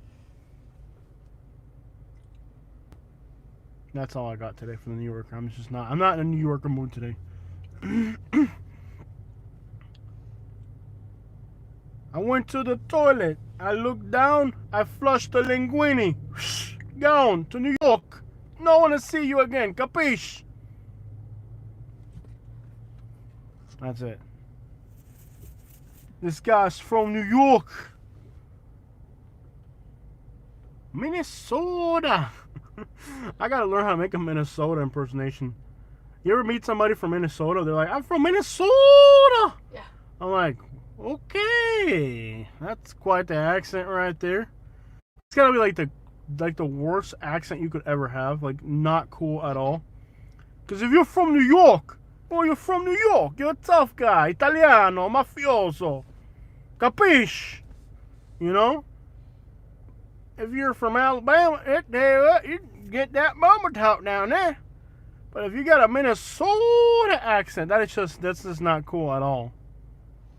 That's all I got today from the New Yorker. I'm not in a New Yorker mood today. I went to the toilet. I looked down. I flushed the linguine. Gone to New York. No one to see you again. Capiche? That's it. This guy's from New York. Minnesota. I gotta learn how to make a Minnesota impersonation. You ever meet somebody from Minnesota? They're like, I'm from Minnesota. Yeah. I'm like, okay, that's quite the accent right there. It's gotta be like the worst accent you could ever have. Like, not cool at all. Because if you're from New York, well, you're from New York. You're a tough guy, Italiano, mafioso. Capiche? You know? If you're from Alabama, you get that mama talk down there. But if you got a Minnesota accent, that's just not cool at all.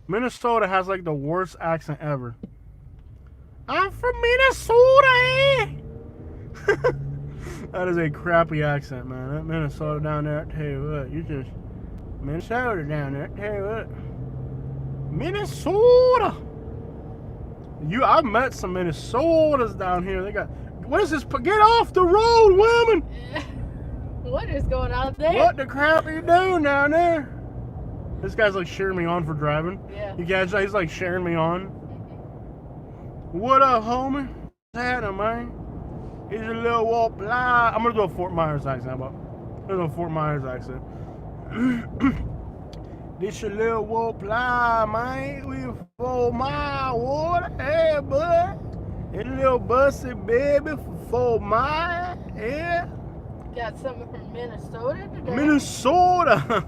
Minnesota has like the worst accent ever. I'm from Minnesota, eh? That is a crappy accent, man. That Minnesota down there, I tell you what, you just Minnesota down there, I tell you what. Minnesota. I've met some Minnesotas down here. They got, what is this? Get off the road, women! What is going on there? What the crap are you doing down there? This guy's like cheering me on for driving. Yeah. You guys, he's like cheering me on. What up, homie? What's happening, man? He's a little whoop lie. I'm gonna do a Fort Myers accent. I'm gonna do a Fort Myers accent. This your little whoop lie, man. We 4 mile water, hey, bud. This little busty baby for 4 mile, yeah. Got something from Minnesota today. Minnesota.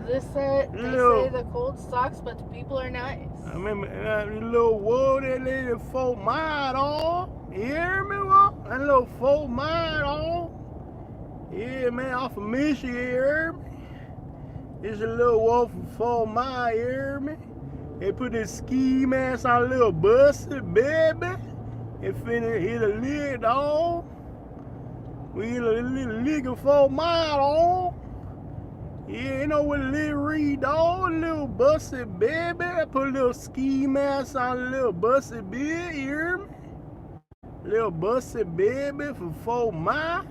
They say the cold sucks, but the people are nice. I remember that little water, that little 4 mile, dog. You hear me, what? That little 4 mile, dog. Yeah, man, off of Michigan, you hear me? It's a little wolf for 4 mile, you hear me? They put this ski mask on a little busty, baby. It finna hit a lid, dog. We hit a little liquor 4 mile, dog. Yeah, you know what a little read, dog? A little busty, baby. I put a little ski mask on a little busty, baby, you hear me? Little busty, baby, for 4 mile.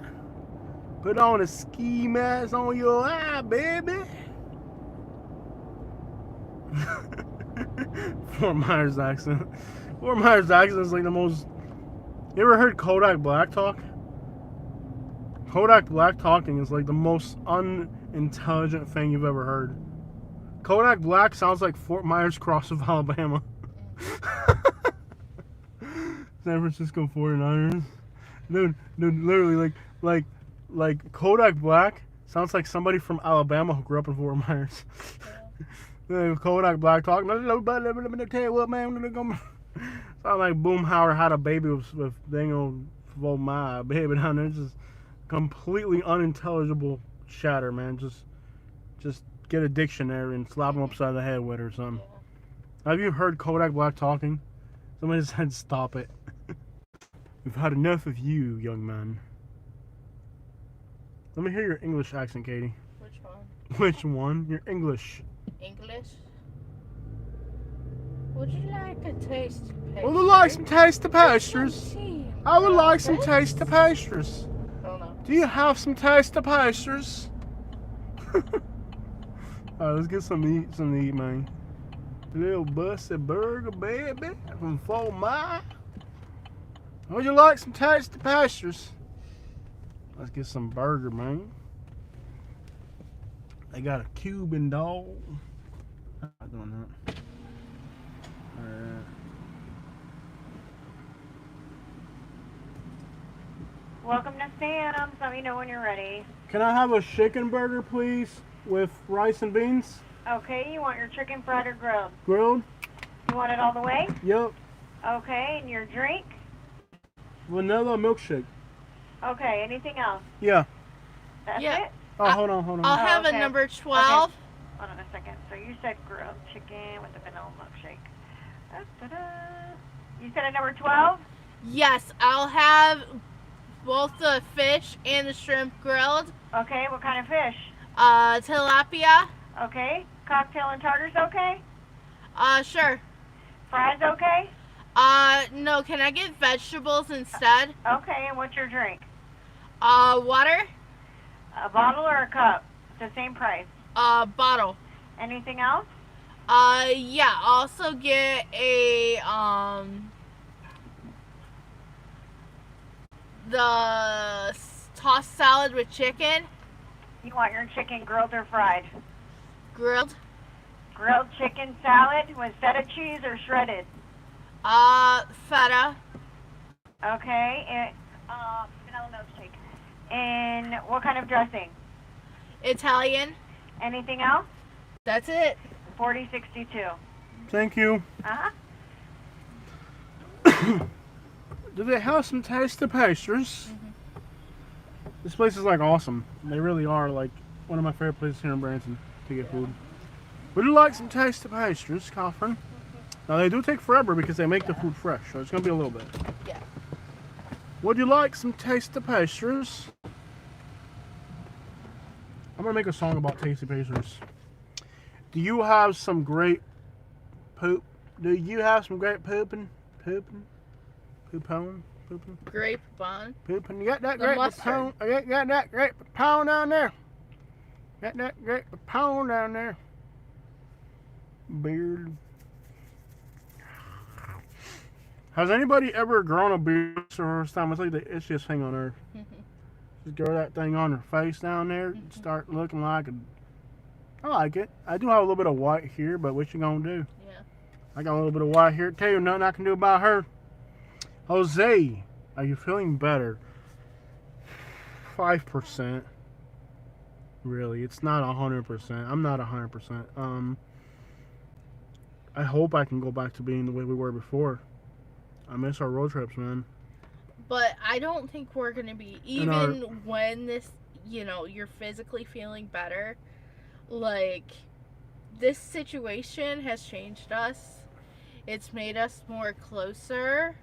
Put on a ski mask on your eye, baby. Fort Myers accent. Fort Myers accent is like the most. You ever heard Kodak Black talk? Kodak Black talking is like the most unintelligent thing you've ever heard. Kodak Black sounds like Fort Myers cross of Alabama. San Francisco 49ers. Dude, literally like Kodak Black sounds like somebody from Alabama who grew up in Fort Myers. Kodak Black talking. Let me tell you what, man. Sound like Boomhauer had a baby with dang old Fort Myers baby down there. Just completely unintelligible chatter, man. Just get a dictionary and slap him upside the head with it or something. Have you heard Kodak Black talking? Somebody said stop it. We've had enough of you, young man. Let me hear your English accent, Katie. Which one? Which one? Your English. English. Would you like a taste of pastry? Would you like some taste of pastries? Some tea. I would like some Breakfast? taste of pastries. I don't know. Do you have some taste of pastries? Alright, let's get something to eat, man. Little busty burger, baby, from 4 Mile. Would you like some taste of pastries? Let's get some burger, man. They got a Cuban dog. I'm not doing that. Alright. Welcome to Sam's. Let me know when you're ready. Can I have a chicken burger, please, with rice and beans? Okay, you want your chicken fried or grilled? Grilled? You want it all the way? Yep. Okay, and your drink? Vanilla milkshake. Okay, anything else? Yeah. That's Yeah. it? Oh, hold on. I'll have okay. a number 12. Hold on a second. So you said grilled chicken with a vanilla milkshake. Da-da-da. You said a number 12? Yes, I'll have both the fish and the shrimp grilled. Okay, what kind of fish? Tilapia. Okay, cocktail and tartar's okay? Sure. Fries okay? No, can I get vegetables instead? Okay, and what's your drink? Water. A bottle or a cup? It's the same price. Bottle. Anything else? Yeah, also get a, tossed salad with chicken. You want your chicken grilled or fried? Grilled. Grilled chicken salad with feta cheese or shredded? Feta. Okay, and vanilla milkshake. And what kind of dressing? Italian. Anything else? That's it. 4062. Thank you. Uh-huh. Do they have some taste of pastries? This place is like awesome. They really are like one of my favorite places here in Branson to get food. Would you like some taste of pastries, Catherine? Now they do take forever because they make the food fresh, so it's gonna be a little bit. Yeah. Would you like some taste of pastries? I'm gonna make a song about tasty pastries. Do you have some great poop? Do you have some great pooping? Pooping? Poopone? Pooping? Grape bun. Pooping. You got that The great mustard. pound. You got that great pound down there. Got that great pound down there. Beard. Has anybody ever grown a beard for the first time? It's like the itchiest thing on earth. Just grow that thing on her face down there. Start looking like a. I like it. I do have a little bit of white here, but what you gonna do? Yeah. I got a little bit of white here too. Nothing I can do about her. Jose, are you feeling better? 5%. Really, it's not 100%. I'm not 100%. I hope I can go back to being the way we were before. I miss our road trips, man. But I don't think we're gonna be, And our- even when this, you're physically feeling better. Like, this situation has changed us. It's made us more closer.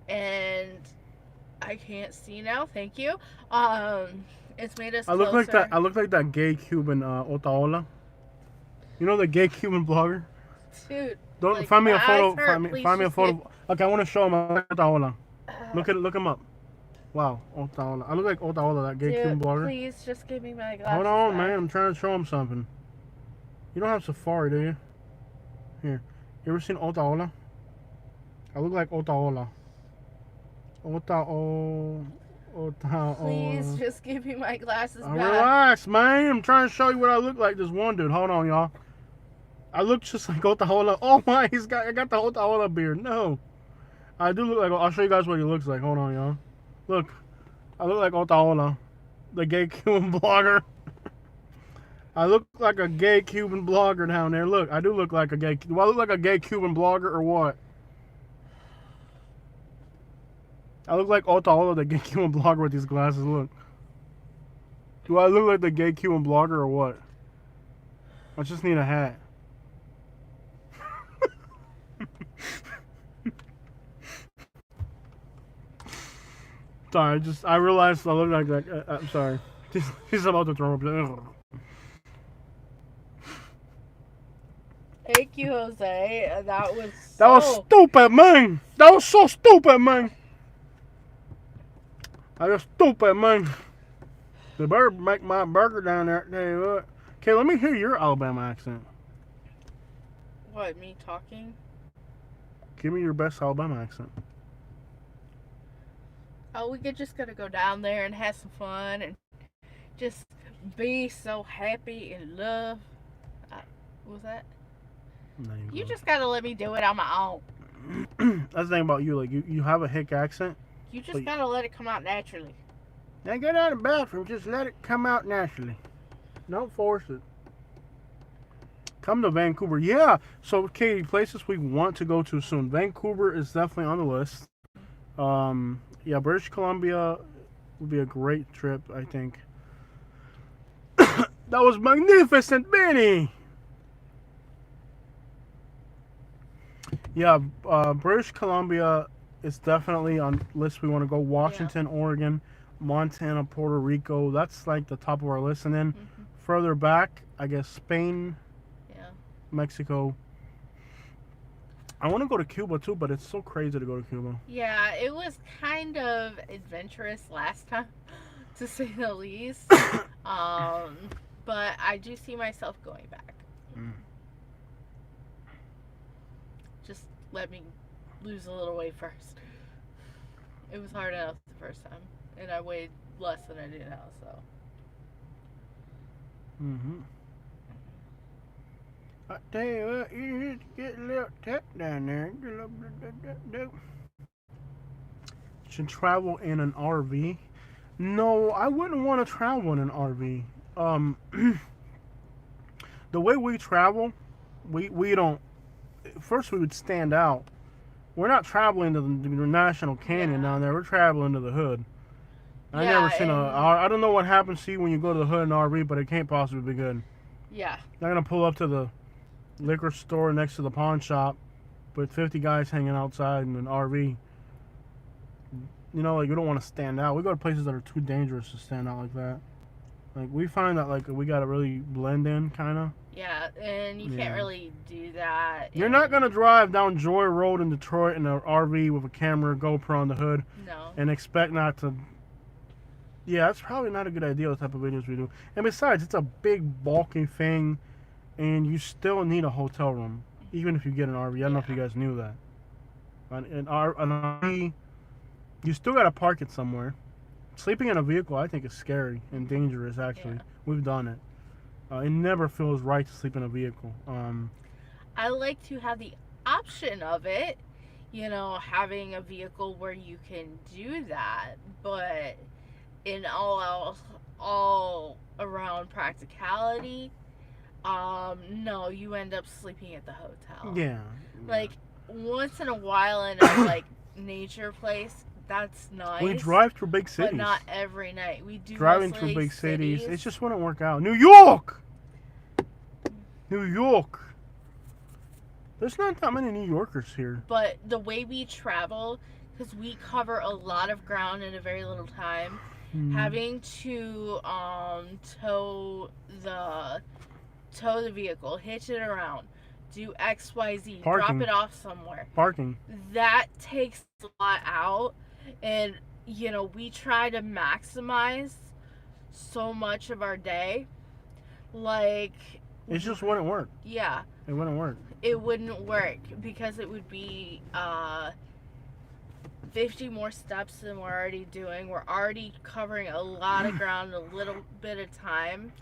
And I can't see now. Thank you. It's made us I look closer. like that. I look like that gay Cuban Otaola. You know the gay Cuban blogger. Dude. Don't like, find me a my photo. eyes hurt. Find me Please a just photo. Okay, I want to show him Otaola. get- Look him up. Wow, Otaola. I look like Otaola, that gay Dude, Cuban blogger. please just give me my glasses. Hold on, back. man. I'm trying to show him something. You don't have Safari, do you? Here. You ever seen Otaola? I look like Otaola. Otaola. Please just give me my glasses back. Relax, man. I'm trying to show you what I look like. This one dude. Hold on, y'all. I look just like Otaola. Oh my, I got the Otaola beard. No. I do look like, I'll show you guys what he looks like. Hold on, y'all. Look. I look like Otaola, the gay Cuban blogger. I look like a gay Cuban blogger down there. Look, I do look like a gay. Do I look like a gay Cuban blogger or what? I look like Otaola, the gay Cuban blogger with these glasses. Look. Do I look like the gay Cuban blogger or what? I just need a hat. Sorry, I realized I look like that. I'm sorry. He's about to throw up. Thank you, Jose. That was That was stupid, man. That was so stupid, man. That was stupid, man. They better make my burger down there. Tell you what. Okay, let me hear your Alabama accent. What, me talking? Give me your best Alabama accent. Oh, we could just gotta go down there and have some fun and just be so happy and love. What was that? No, You just gotta let me do it on my own. That's the thing about you. Like you have a hick accent. You just gotta let it come out naturally. Now get out of the bathroom. Just let it come out naturally. Don't force it. Come to Vancouver. Yeah. So, Katie, places we want to go to soon. Vancouver is definitely on the list. Yeah, British Columbia would be a great trip, I think. That was magnificent, Benny. Yeah, British Columbia is definitely on list we want to go. Washington, Oregon, Montana, Puerto Rico. That's like the top of our list. And then further back, I guess Spain, Mexico. I want to go to Cuba too, but it's so crazy to go to Cuba. Yeah, it was kind of adventurous last time, to say the least. But I do see myself going back. Just let me lose a little weight first. It was hard enough the first time, and I weighed less than I do now, so. I tell you what, you just get a little tap down there. Should travel in an RV? No, I wouldn't want to travel in an RV. The way we travel, we don't. First, we would stand out. We're not traveling to the National Canyon down there. We're traveling to the hood. I never seen I don't know what happens to you when you go to the hood in an RV, but it can't possibly be good. Yeah. They're gonna pull up to the liquor store next to the pawn shop with 50 guys hanging outside in an RV. You know, like, we don't want to stand out. We go to places that are too dangerous to stand out like that. Like, we find that, like, we gotta really blend in, kind of. Yeah, and you can't really do that. You're not gonna drive down Joy Road in Detroit in an RV with a camera, GoPro on the hood, and expect not to. Yeah, that's probably not a good idea, the type of videos we do. And besides, it's a big, bulky thing, and you still need a hotel room, even if you get an RV. I don't know if you guys knew that. An RV, you still gotta park it somewhere. Sleeping in a vehicle, I think, is scary and dangerous, actually. We've done it. It never feels right to sleep in a vehicle. I like to have the option of it, you know, having a vehicle where you can do that, but in all around practicality, no, you end up sleeping at the hotel. Yeah. Like, once in a while in a, like, nature place, that's nice. We drive through big cities. But not every night. We do driving mostly through big cities. cities. It just wouldn't work out. New York! New York! There's not that many New Yorkers here. But the way we travel, because we cover a lot of ground in a very little time, having to tow the vehicle, hitch it around, do XYZ, drop it off somewhere. Parking. That takes a lot out, and you know, we try to maximize so much of our day. Like, it just wouldn't work. Yeah. It wouldn't work. It wouldn't work because it would be 50 more steps than we're already doing. We're already covering a lot of ground in a little bit of time.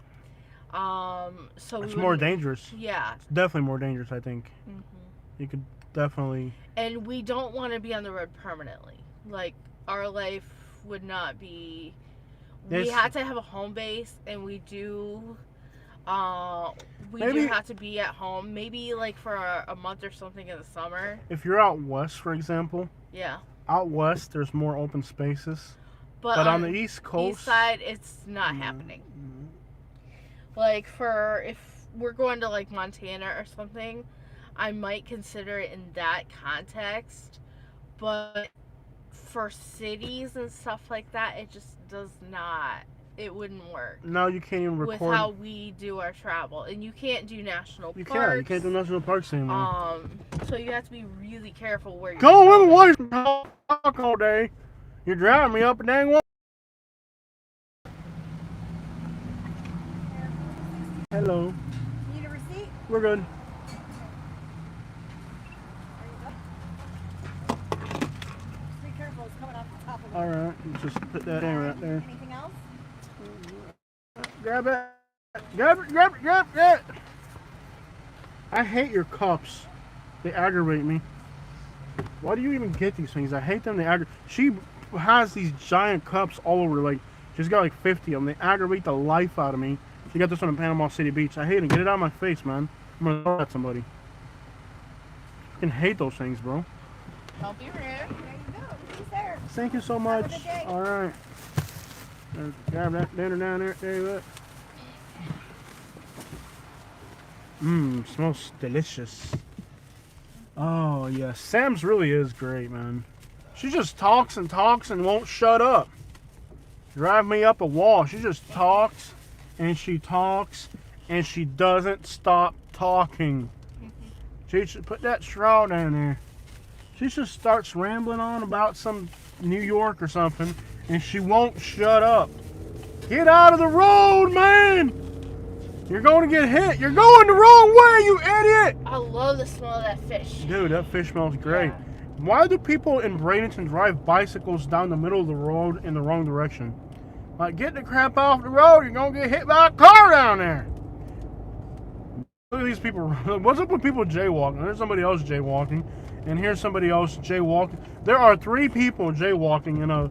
So it's more dangerous. Yeah. It's definitely more dangerous, I think. You could definitely. And we don't want to be on the road permanently. Like, our life would not be. We had to have a home base, and we do. We do have to be at home, maybe like for a month or something in the summer. If you're out west, for example. Yeah. Out west, there's more open spaces. But on the East Coast. East side, it's not happening. Like, if we're going to like Montana or something, I might consider it in that context. But for cities and stuff like that, it just does not. It wouldn't work Now you can't even record. with how we do our travel, and you can't do national you parks. can't do national parks anymore. So you have to be really careful where you're Going away from talk all day. You're driving me up a dang wall. Hello. Need a receipt? We're good. Be careful, it's coming off the top of it. Alright, just put that in right there. Anything else? Grab it. Grab it, grab it, grab it. I hate your cups. They aggravate me. Why do you even get these things? I hate them. They aggravate. She has these giant cups all over. Like, she's got like 50 of them. They aggravate the life out of me. She got this one in Panama City Beach. I hate it. Get it out of my face, man. I'm gonna throw it at somebody. I can hate those things, bro. Don't be rude. There you go. He's there. Thank you so Have a much. good day. Alright. Grab that dinner down there. There you go. Mmm, smells delicious. Oh, yeah. Sam's really is great, man. She just talks and talks and won't shut up. Drive me up a wall. She just talks and she talks and she doesn't stop talking. She should put that straw down there. She just starts rambling on about some New York or something and she won't shut up. Get out of the road, man! You're going to get hit. You're going the wrong way, you idiot! I love the smell of that fish. Dude, that fish smells great. Yeah. Why do people in Bradenton drive bicycles down the middle of the road in the wrong direction? Like, get the crap off the road. You're going to get hit by a car down there. Look at these people. What's up with people jaywalking? There's somebody else jaywalking. And here's somebody else jaywalking. There are 3 people jaywalking in a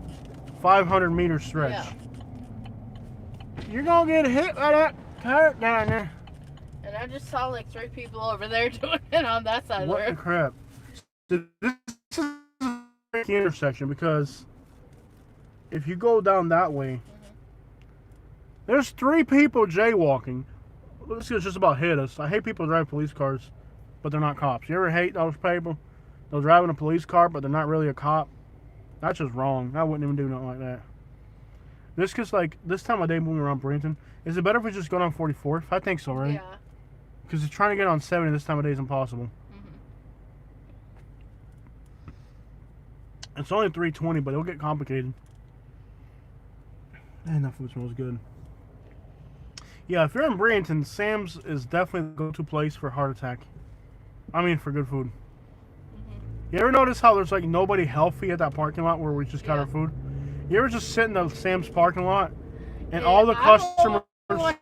500-meter stretch. Yeah. You're going to get hit by that car down there. And I just saw like 3 people over there doing it on that side of the What the road. crap? This is a tricky intersection because if you go down that way, there's 3 people jaywalking. This is just about hit us. I hate people driving police cars, but they're not cops. You ever hate those people? They're driving a police car, but they're not really a cop. That's just wrong. I wouldn't even do nothing like that. This cause like this time of day moving around Bradenton, is it better if we just go down 44th? I think so, right? Yeah. Because trying to get on 70 this time of day is impossible. It's only 3:20, but it'll get complicated. Man, that food smells good. Yeah, if you're in Bradenton, Sam's is definitely the go-to place for heart attack. I mean, for good food. You ever notice how there's like nobody healthy at that parking lot where we just got our food? You ever just sit in the Sam's parking lot and all the customers, I'm the one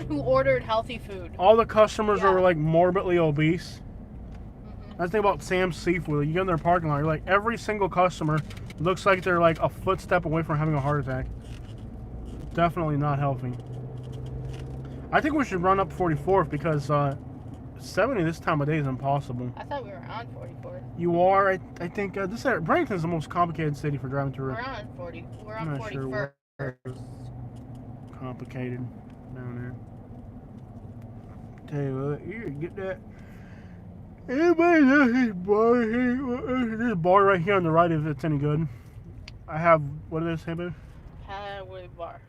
who ordered healthy food. all the customers Yeah. are like morbidly obese? That's the thing about Sam's Seafood. You get in their parking lot, you're like, every single customer looks like they're like a footstep away from having a heart attack. Definitely not healthy. I think we should run up 44th because 70 this time of day is impossible. I thought we were on 44. You are, I think, this area, Bradenton's the most complicated city for driving through. We're on 40. We're I'm on not 41st. sure where it's complicated down there. Tell you what, you get that. Anybody knows this bar here? This bar right here on the right, if it's any good. I have, what did they say, babe? Highway bar.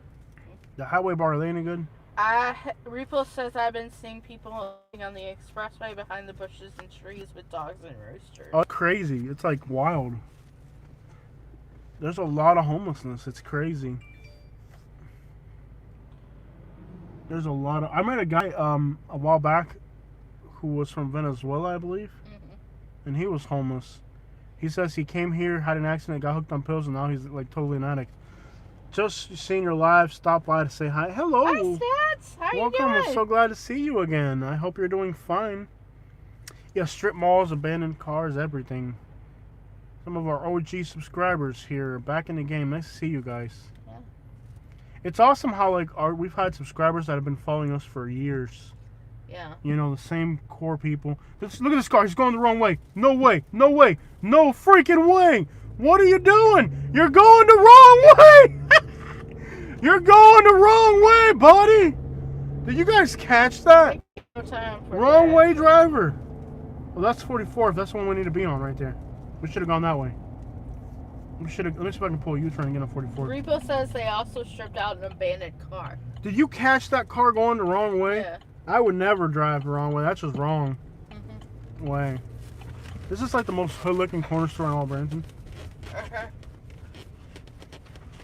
The highway bar, are they any good? Repo says I've been seeing people on the expressway behind the bushes and trees with dogs and roosters. Oh, it's crazy. It's like wild. There's a lot of homelessness. It's crazy. There's a lot of... I met a guy a while back who was from Venezuela, I believe. And he was homeless. He says he came here, had an accident, got hooked on pills, and now he's like totally an addict. Just seeing your live, stop by to say hi. Hello. Hi, Stats. How Welcome. you I'm doing? so glad to see you again. I hope you're doing fine. Yeah, strip malls, abandoned cars, everything. Some of our OG subscribers here, back in the game. Nice to see you guys. Yeah. It's awesome how like we've had subscribers that have been following us for years. Yeah. You know, the same core people. Look at this car. He's going the wrong way. No way. No way. No freaking way. What are you doing? You're going the wrong way. You're going the wrong way, buddy. Did you guys catch that? No time for Wrong that. way driver. Well, that's 44th. That's the one we need to be on right there. We should have gone that way. Let me see if I can pull a U-turn and get on 44. Repo says they also stripped out an abandoned car. Did you catch that car going the wrong way? Yeah. I would never drive the wrong way. That's just wrong Mm-hmm. way. This is like the most hood-looking corner store in all Bradenton. Uh-huh.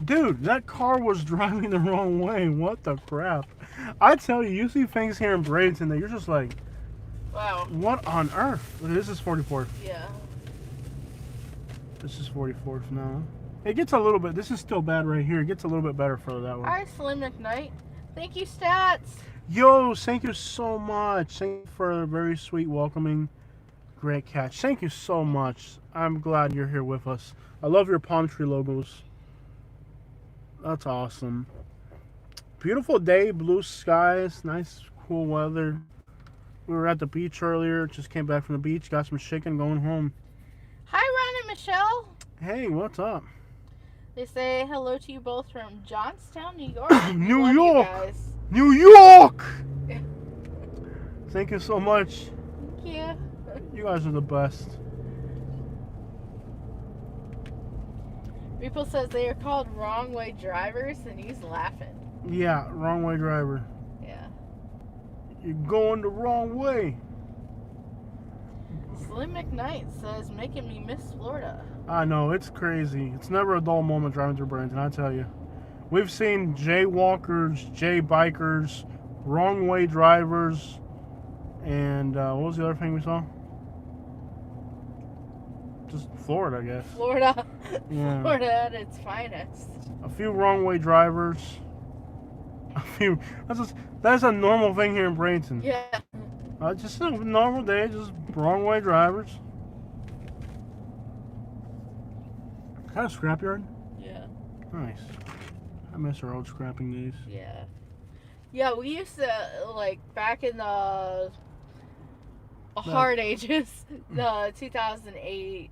Dude, that car was driving the wrong way. What the crap? I tell you, you see things here in Bradenton that you're just like, Wow. what on earth? This is 44th. Yeah. This is 44th now. It gets a little bit, this is still bad right here. It gets a little bit better further that way. Hi, Slim McKnight. Thank you, Stats. Yo, thank you so much. Thank you for a very sweet welcoming. Great catch. Thank you so much. I'm glad you're here with us. I love your palm tree logos. That's awesome. Beautiful day, blue skies, nice cool weather. We were at the beach earlier, just came back from the beach, got some chicken, going home. Hi, Ron and Michelle. Hey, what's up? They say hello to you both from Johnstown, New York. New Love you York. guys. New York! Thank you so much. Thank you. You guys are the best. Repo says they are called wrong way drivers, and he's laughing. Yeah, wrong way driver. Yeah. You're going the wrong way. Slim McKnight says making me miss Florida. I know, it's crazy. It's never a dull moment driving through Bradenton, I tell you. We've seen jaywalkers, jay-bikers, wrong way drivers, and what was the other thing we saw? Just Florida, I guess. Florida. Yeah. Florida at its finest. A few wrong way drivers. A few. That's a normal thing here in Bradenton. Yeah. Just a normal day, just wrong way drivers. Kind of scrapyard. Yeah. Nice. I miss our old scrapping days. Yeah. Yeah, we used to, like, back in the hard ages, the 2008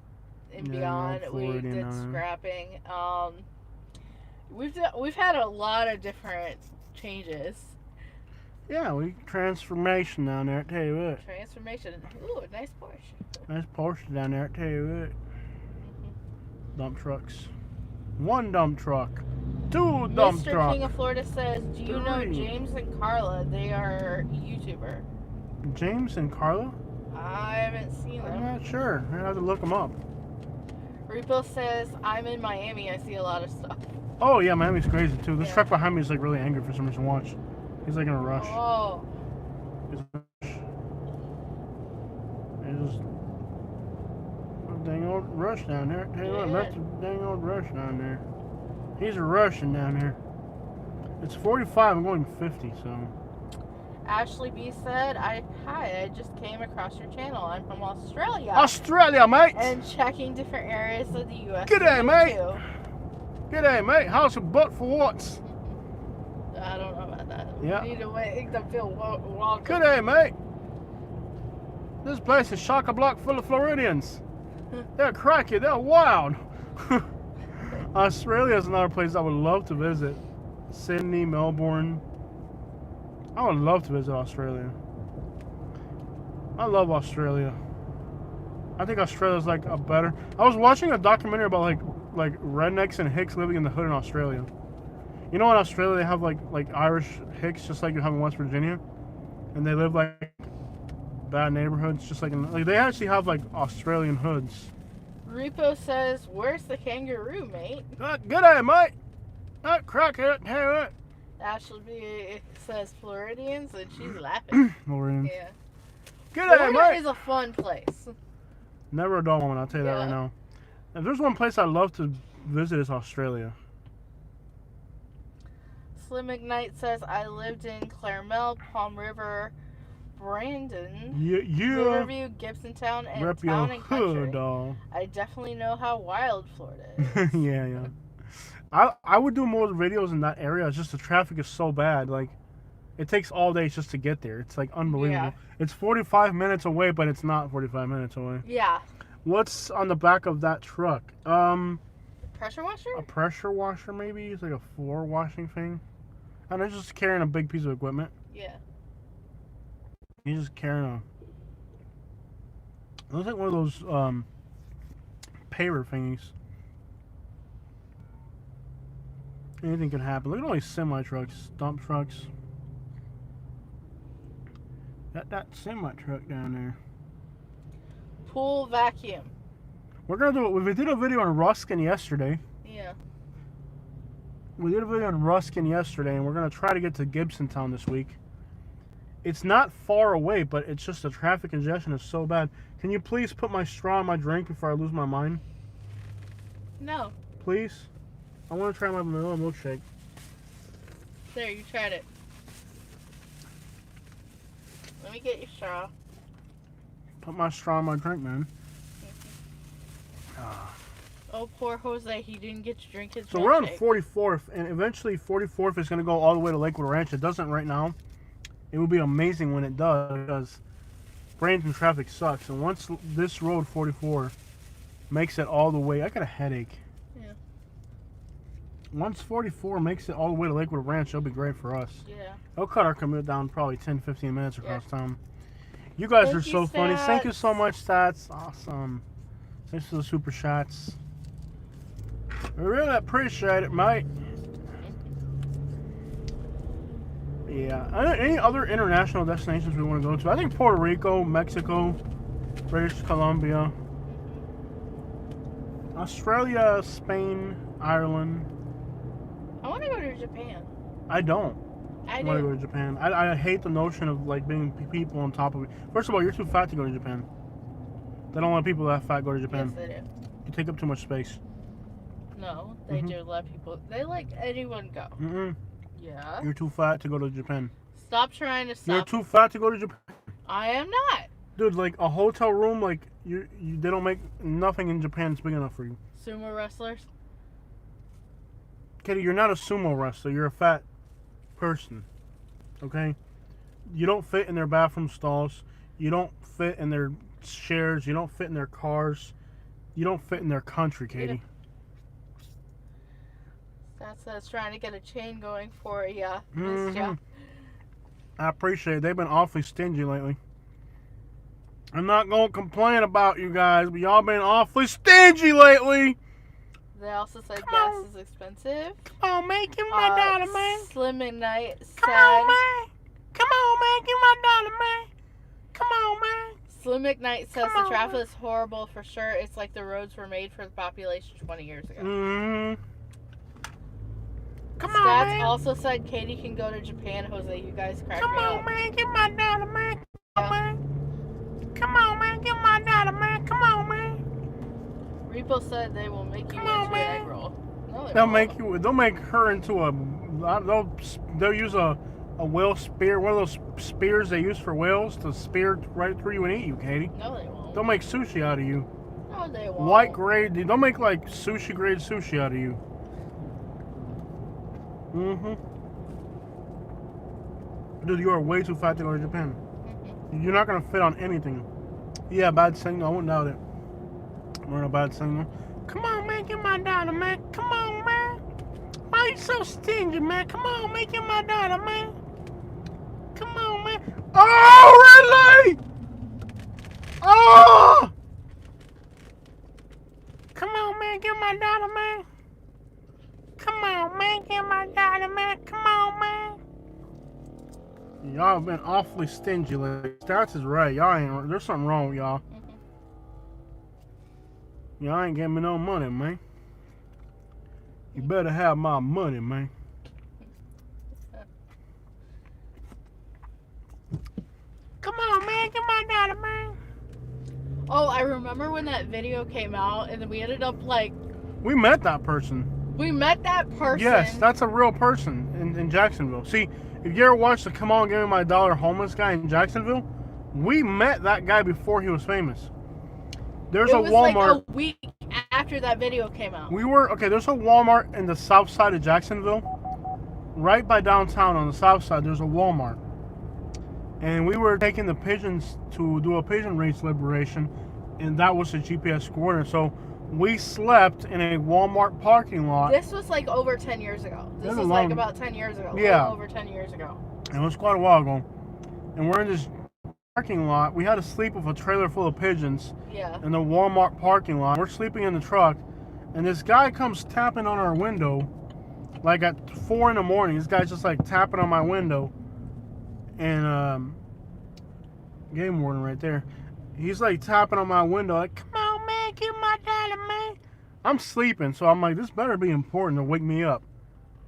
and Yeah, beyond, old we did 489. scrapping. We've had a lot of different changes. Yeah, we transformation down there. I tell you what, Transformation. Ooh, a nice Porsche. nice Porsche down there. I tell you what, dump trucks. One dump truck, two dump Mr. truck. King of Florida says, do you know Three. James and Carla? They are YouTuber. James and Carla? I haven't seen I'm them. not sure. I have to look them up. Repo says, I'm in Miami. I see a lot of stuff. Oh yeah, Miami's crazy too. This Yeah. truck behind me is like really angry for some reason. Watch, he's like in a rush. Oh. He's just a dang old rush down there. Tell you what, Yeah. that's a dang old rush down there. He's a rushing down there. It's 45. I'm going 50. So. Ashley B said, hi, I just came across your channel. I'm from Australia. Australia, mate. And checking different areas of the U.S. G'day, mate. too. G'day, mate. How's your butt for what? I don't know about that. Yeah. We need to make them feel welcome. G'day, mate. This place is chock-a-block full of Floridians. They're cracky. They're wild. Australia is another place I would love to visit. Sydney, Melbourne. I would love to visit Australia. I love Australia. I think Australia's like a better. I was watching a documentary about like rednecks and hicks living in the hood in Australia. You know, in Australia they have like Irish hicks, just like you have in West Virginia, and they live like bad neighborhoods, just like they actually have like Australian hoods. Repo says, where's the kangaroo, mate? G'day, mate. That crackhead. Hey, what? Ashley B says Floridians, and she's laughing. Floridians. Yeah. G'day, Florida mate. is a fun place. Never a dull moment, I'll tell you that Yeah. right now. If there's one place I'd love to visit, it's Australia. Slim McKnight says, I lived in Claremont, Palm River, Brandon, Yeah. Riverview, Gibsontown, and Rep your Town and Country. hood, dog. I definitely know how wild Florida is. Yeah. I would do more videos in that area. It's just the traffic is so bad. Like, it takes all day just to get there. It's like unbelievable. Yeah. It's 45 minutes away, but it's not 45 minutes away. Yeah. What's on the back of that truck? Pressure washer? A pressure washer maybe? It's like a floor washing thing. And they're just carrying a big piece of equipment. Yeah. He's just carrying a. It looks like one of those paver thingies. Anything can happen. Look at all these semi trucks, dump trucks. That semi truck down there. Pool vacuum. We're gonna do. We did a video on Ruskin yesterday. Yeah. We did a video on Ruskin yesterday, and we're gonna try to get to Gibsontown this week. It's not far away, but it's just the traffic congestion is so bad. Can you please put my straw in my drink before I lose my mind? No. Please? I want to try my vanilla milkshake. There, you tried it. Let me get your straw. Put my straw in my drink, man. Oh, poor Jose. He didn't get to drink his So we're on milkshake. 44th, and eventually 44th is going to go all the way to Lakewood Ranch. It doesn't right now. It would be amazing when it does, because Bradenton traffic sucks. And once this road 44 makes it all the way, I got a headache. Yeah. Once 44 makes it all the way to Lakewood Ranch, it'll be great for us. Yeah. It'll cut our commute down probably 10-15 minutes across town. You guys are so funny. Thank you so much, Stats. Awesome. Thanks for the super shots. I really appreciate it, mate. Yeah. Any other international destinations we want to go to? I think Puerto Rico, Mexico, British Columbia, Australia, Spain, Ireland. I want to go to Japan. I don't I want to go do. to Japan. I hate the notion of like being people on top of it. First of all, you're too fat to go to Japan. They don't let people that fat go to Japan. Yes, they do. You take up too much space. No, they Mhm. do let people. They let anyone go. Mm-mm. Yeah. You're too fat to go to Japan. Stop trying to You're stop. too fat to go to Japan. I am not. Dude, like a hotel room, like they don't make nothing in Japan big enough for you. Sumo wrestlers. Katie, you're not a sumo wrestler. You're a fat person. Okay? You don't fit in their bathroom stalls. You don't fit in their chairs. You don't fit in their cars. You don't fit in their country, Katie. That's trying to get a chain going for you, Mhm. Miss I appreciate it. They've been awfully stingy lately. I'm not going to complain about you guys, but y'all been awfully stingy lately. They also said Come gas on. is expensive. Come on, man. Give me my dollar, man. Slim McKnight said. Come on, man. Come on, man. Give me my dollar, man. Come on, man. Slim McKnight says Come the on, traffic man. is horrible for sure. It's like the roads were made for the population 20 years ago. Mm-hmm. Come Stats on, man. also said Katie can go to Japan. Jose, you guys crack Come me on, up. man. Give me my dollar, man. Come on, man. Come on, man. Give me my dollar, man. Come on, man. Repo said they will make you Come on, into an man. egg roll. No, they They'll won't. make you. They'll make her into a. They'll use a whale spear, one of those spears they use for whales to spear right through you and eat you, Katie. No, they won't. They'll make sushi out of you. No, they won't. White grade. They'll make like sushi grade sushi out of you. Mm-hmm. Dude, you are way too fat to go to Japan. You're not gonna fit on anything. Yeah, bad signal. I wouldn't doubt it. We're in a bad signal. Come on, man, get my dollar, man. Come on, man. Why are you so stingy, man? Come on, man, get my dollar, man. Come on, man. Oh, really? Oh! Come on, man, get my dollar, man. Come on, man, get my dollar, man. Come on, man. Y'all have been awfully stingy lately. Stats is right. Y'all ain't. There's something wrong with y'all. Y'all ain't giving me no money, man. You better have my money, man. Come on, man. Get my dollar, man. Oh, I remember when that video came out, and then we ended up like We met that person. we met that person. Yes, that's a real person in Jacksonville. See, if you ever watched the Come On Give Me My Dollar homeless guy in Jacksonville, we met that guy before he was famous. There's it a was Walmart. like a week after that video came out. There's a Walmart in the south side of Jacksonville. Right by downtown on the south side, there's a Walmart. And we were taking the pigeons to do a pigeon race liberation, and that was the GPS coordinate. So we slept in a Walmart parking lot. This was like over 10 years ago. This This is was a like long- about 10 years ago. Yeah. Like over 10 years ago. It was quite a while ago. And we're in this parking lot. We had to sleep with a trailer full of pigeons Yeah. in the Walmart parking lot. We're sleeping in the truck, and this guy comes tapping on our window, Like at 4 in the morning, this guy's just like tapping on my window, and game warden right there. He's like tapping on my window, like, "Come on, man, give my dollar, man." I'm sleeping, so I'm like, this better be important to wake me up.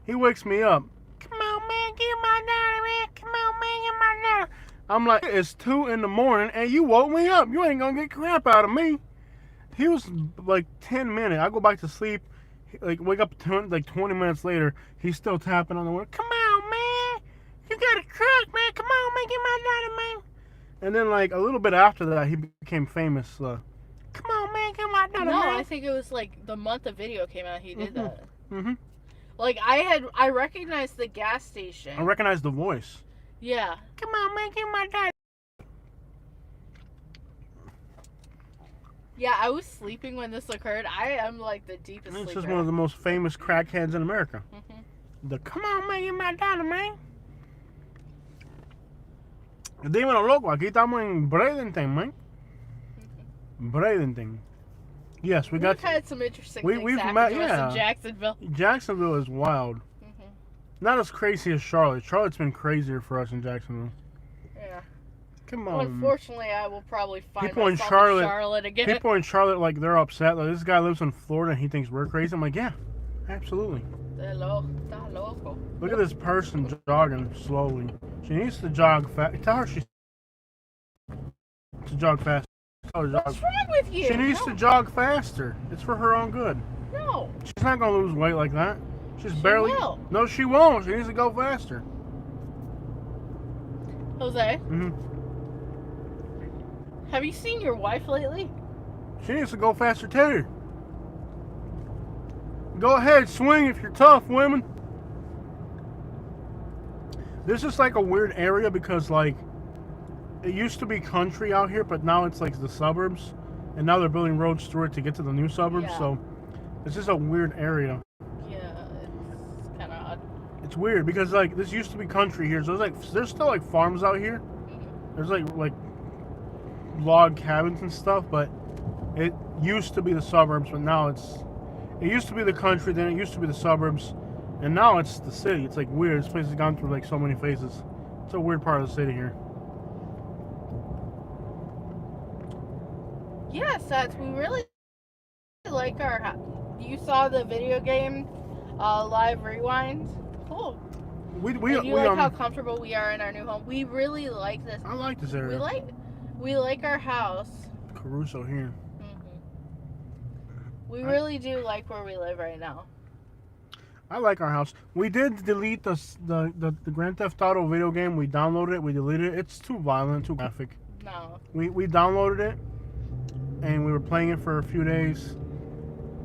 He wakes me up. "Come on, man, give my dollar, man. Come on, man, give my dollar." I'm like, it's 2 in the morning, and you woke me up. You ain't gonna get crap out of me. He was like 10 minutes. I go back to sleep, like wake up 20 minutes later. He's still tapping on the window. "Come on, man, you got a truck, man. Come on, man, give my dollar, man." And then like a little bit after that, he became famous. "Come on, man, give my dollar, No, man." I think it was like the month the video came out. He did that. Mm-hmm. Like I recognized the gas station. I recognize the voice. Yeah. "Come on, man, give my dollar." Yeah, I was sleeping when this occurred. I am like the deepest It's sleeper. just one of the most famous crackheads in America. Mhm. The "Come on, man, give my dollar, man." Dímelo, loco, aquí estamos en Bradenton, man. Bradenton. Yes, We've had some interesting things we've happen met- to us yeah. in Jacksonville. Jacksonville is wild. Mhm. Not as crazy as Charlotte. Charlotte's been crazier for us in Jacksonville. Yeah. Come on. Unfortunately, I will probably find People in myself Charlotte- in Charlotte again. People in Charlotte, like, they're upset. Like, this guy lives in Florida and he thinks we're crazy. I'm like, yeah, absolutely. Está loco. Look at this person jogging slowly. She needs to jog fast. Tell her to jog fast. Tell her to jog. What's wrong with you? She needs to jog faster. It's for her own good. No. She's not gonna lose weight like that. She's She barely. will. No, she won't. She needs to go faster. Jose, Hmm. have you seen your wife lately? She needs to go faster too. Go ahead, swing if you're tough, women. This is like a weird area because like it used to be country out here, but now it's like the suburbs, and now they're building roads through it to get to the new suburbs. Yeah. So it's just a weird area. Yeah, it's kind of odd. It's weird because like this used to be country here, so there's still like farms out here. There's like log cabins and stuff, but it used to be the suburbs, but now it used to be the country, then it used to be the suburbs, and now it's the city. It's like weird. This place has gone through like so many phases. It's a weird part of the city here. Yes, that's we really like our. You saw the video game, Live Rewind. Cool. We And you like how comfortable we are in our new home. We really like this. I like this area. We like our house. Caruso here. We really do like where we live right now. I like our house. We did delete the Grand Theft Auto video game. We downloaded it. We deleted it. It's too violent, too graphic. No. We downloaded it, and we were playing it for a few days.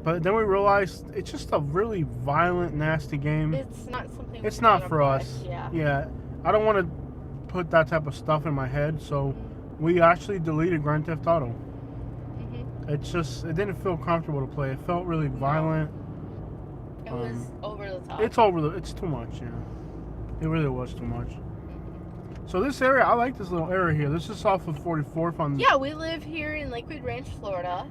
But then we realized it's just a really violent, nasty game. It's not something. It's we not wanna for play. us. Yeah. Yeah. I don't want to put that type of stuff in my head, so we actually deleted Grand Theft Auto. Mhm. It didn't feel comfortable to play. It felt really violent. It was over the top. It's too much, yeah. It really was too much. So this area, I like this little area here. This is off of 44th on Yeah, we live here in Lakewood Ranch, Florida.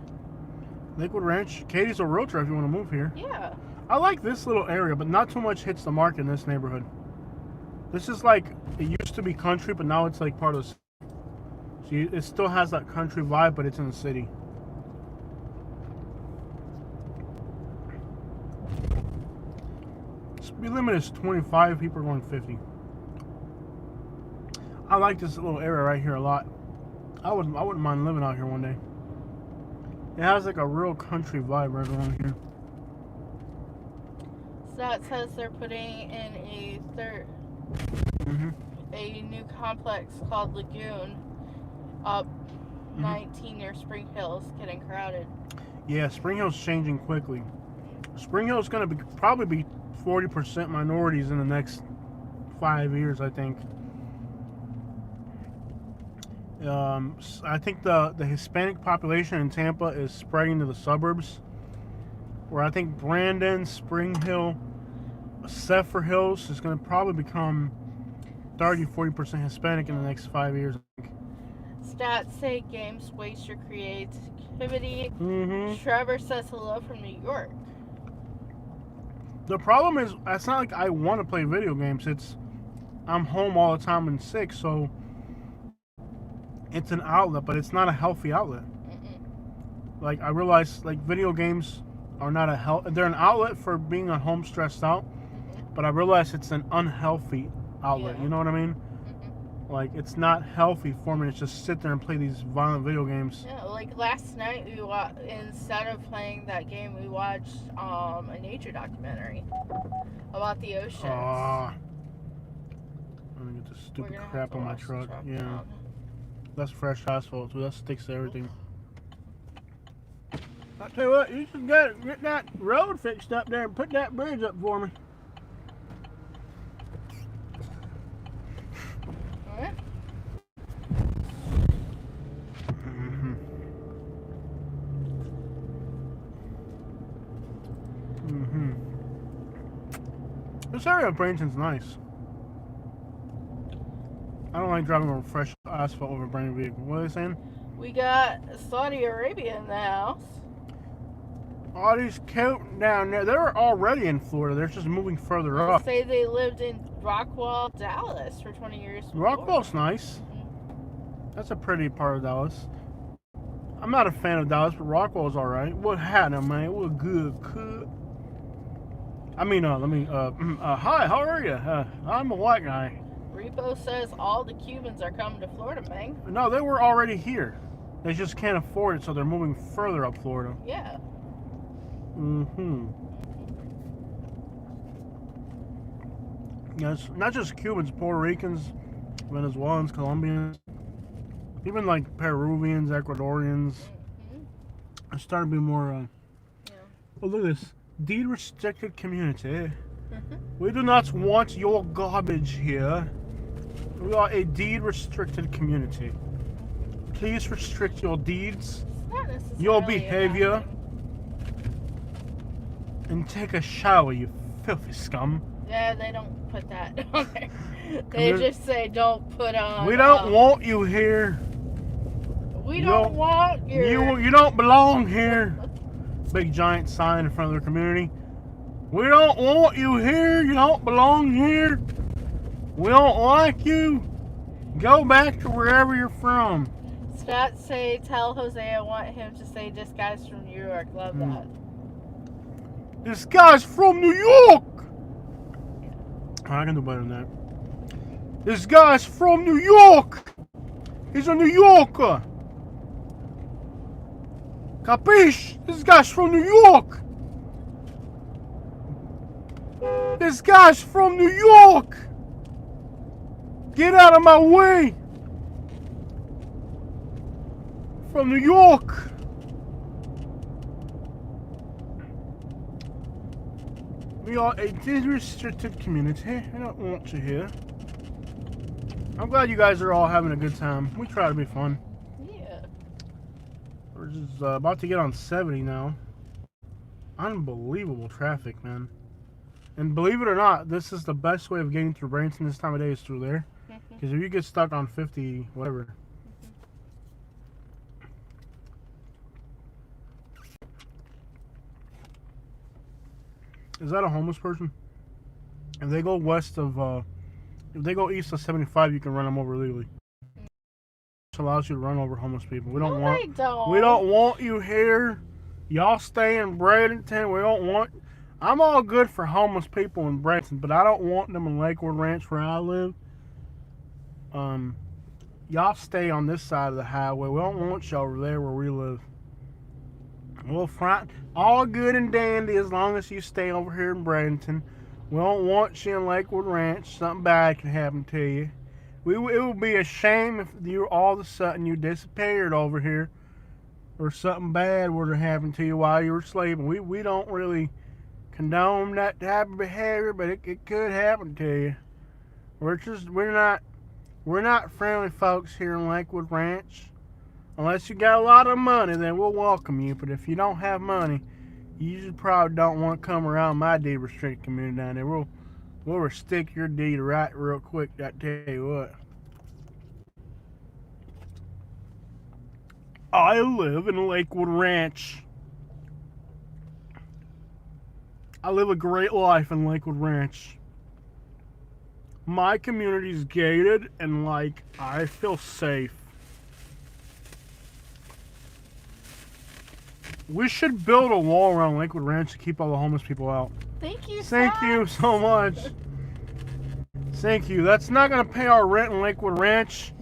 Lakewood Ranch. Katie's a realtor if you want to move here. Yeah. I like this little area, but not too much hits the mark in this neighborhood. This is like, it used to be country, but now it's like part of the city. So it still has that country vibe, but it's in the city. Speed limit is 25, people are going 50. I like this little area right here a lot. I wouldn't mind living out here one day. It has like a real country vibe right around here. So that says they're putting in a new complex called Lagoon up 19 near Spring Hills, getting crowded. Yeah, Spring Hill's changing quickly. Spring Hill's going to probably be 40% minorities in the next 5 years, I think. I think the Hispanic population in Tampa is spreading to the suburbs, where I think Brandon, Spring Hill, Zephyr Hills is going to probably become 30-40% Hispanic in the next 5 years. Stats say games waste your creativity. Mm-hmm. Trevor says hello from New York. The problem is, it's not like I want to play video games. It's I'm home all the time and sick, so it's an outlet, but it's not a healthy outlet. Like I realize, like video games are not a health. They're an outlet for being at home stressed out, but I realize it's an unhealthy outlet. Yeah. You know what I mean? Like it's not healthy for me to just sit there and play these violent video games. Yeah, like last night instead of playing that game, we watched a nature documentary about the oceans. I'm gonna get this We're stupid gonna have crap to on my wash the truck. Yeah, down. that's fresh asphalt, so that sticks to everything. I tell you what, you just gotta get that road fixed up there and put that bridge up for me. Alright. This area of Bradenton's nice. I don't like driving over fresh asphalt over a brand new vehicle. What are they saying? We got Saudi Arabia in the house. All these counting down there, they're already in Florida. They're just moving further They up. say they lived in Rockwall, Dallas for 20 years. before. Rockwell's nice. That's a pretty part of Dallas. I'm not a fan of Dallas, but Rockwell's alright. What happened, man? What good cook? I mean, hi, how are you? I'm a white guy. Repo says all the Cubans are coming to Florida, man. No, they were already here. They just can't afford it, so they're moving further up Florida. Yeah. Yes, not just Cubans, Puerto Ricans, Venezuelans, Colombians, even like Peruvians, Ecuadorians. It's starting to be more. Oh, look at this deed restricted community. We do not want your garbage here. We are a deed restricted community. Please restrict your deeds, Not necessarily your a bad behavior, thing. and take a shower, you filthy scum. Yeah, they don't put that on there. They Commu- just say don't put on. We don't want you here. We you don't don't- want your. You don't belong here. Big giant sign in front of their community. We don't want you here. You don't belong here. We don't like you. Go back to wherever you're from. Stats say tell Jose I want him to say this guy's from New York. Love that. This guy's from New York. I can do better than that. This guy's from New York. He's a New Yorker. Capiche? This guy's from New York. This guy's from New York. Get out of my way. From New York. We are a deed-restricted community. I don't want you here. I'm glad you guys are all having a good time. We try to be fun. Yeah. We're just about to get on 70 now. Unbelievable traffic, man. And believe it or not, this is the best way of getting through Bradenton this time of day is through there. Because if you get stuck on 50, whatever. Is that a homeless person? If they go west of, if they go east of 75, you can run them over legally. It allows you to run over homeless people. We don't want. They don't. We don't want you here. Y'all stay in Bradenton. We don't want. I'm all good for homeless people in Bradenton, but I don't want them in Lakewood Ranch where I live. Y'all stay on this side of the highway. We don't want you over there where we live. We'll find all good and dandy as long as you stay over here in Bradenton. We don't want you in Lakewood Ranch. Something bad can happen to you. It would be a shame if you all of a sudden you disappeared over here, or something bad were to happen to you while you were sleeping. We don't really condone that type of behavior, but it could happen to you. We're not friendly folks here in Lakewood Ranch. Unless you got a lot of money, then we'll welcome you. But if you don't have money, you just probably don't want to come around my deed restricted community down there. We'll stick your deed right real quick, I tell you what. I live in Lakewood Ranch. I live a great life in Lakewood Ranch. My community's gated and like I feel safe. We should build a wall around Lakewood Ranch to keep all the homeless people out. Thank you. Thank you so much. Thank you. That's not gonna pay our rent in Lakewood Ranch.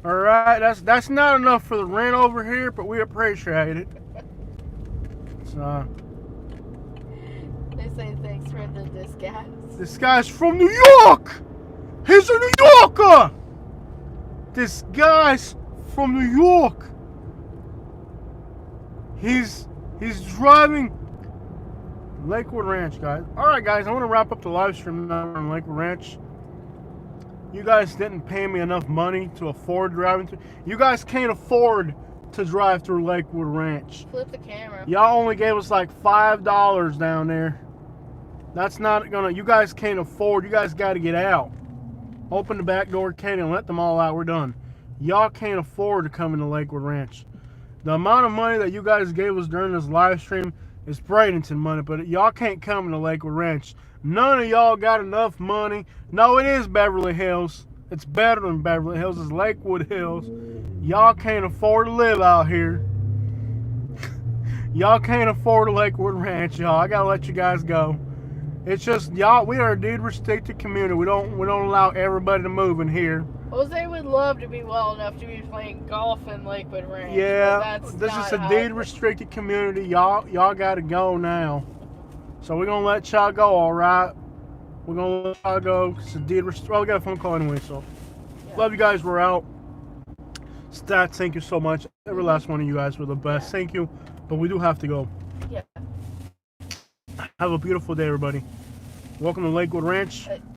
All right, that's not enough for the rent over here, but we appreciate it. So They say thanks for the disguise. this guy's from New York. He's a New Yorker. This guy's from New York. He's driving Lakewood Ranch, guys. All right, guys, I want to wrap up the live stream now on Lakewood Ranch. You guys didn't pay me enough money to afford driving through. You guys can't afford to drive through Lakewood Ranch. Flip the camera. Y'all only gave us like $5 down there. That's not gonna. You guys can't afford. You guys got to get out. Open the back door, Katie, and let them all out. We're done. Y'all can't afford to come into Lakewood Ranch. The amount of money that you guys gave us during this live stream is Bradenton money, but y'all can't come into Lakewood Ranch. None of y'all got enough money. No, it is Beverly Hills. It's better than Beverly Hills. It's Lakewood Hills. Y'all can't afford to live out here. Y'all can't afford a Lakewood Ranch, y'all. I gotta let you guys go. It's just y'all. We are a deed restricted community. We don't allow everybody to move in here. Jose would love to be well enough to be playing golf in Lakewood Ranch. Yeah, but this that's is a not deed how- restricted community. Y'all gotta go now. So we're gonna let y'all go. All right. We're gonna let y'all go. It's a deed restricted. Well, we got a phone call anyway. So Yeah. love you guys. We're out. Stats, thank you so much. Every last one of you guys were the best. Thank you. But we do have to go. Yeah. Have a beautiful day, everybody. Welcome to Lakewood Ranch.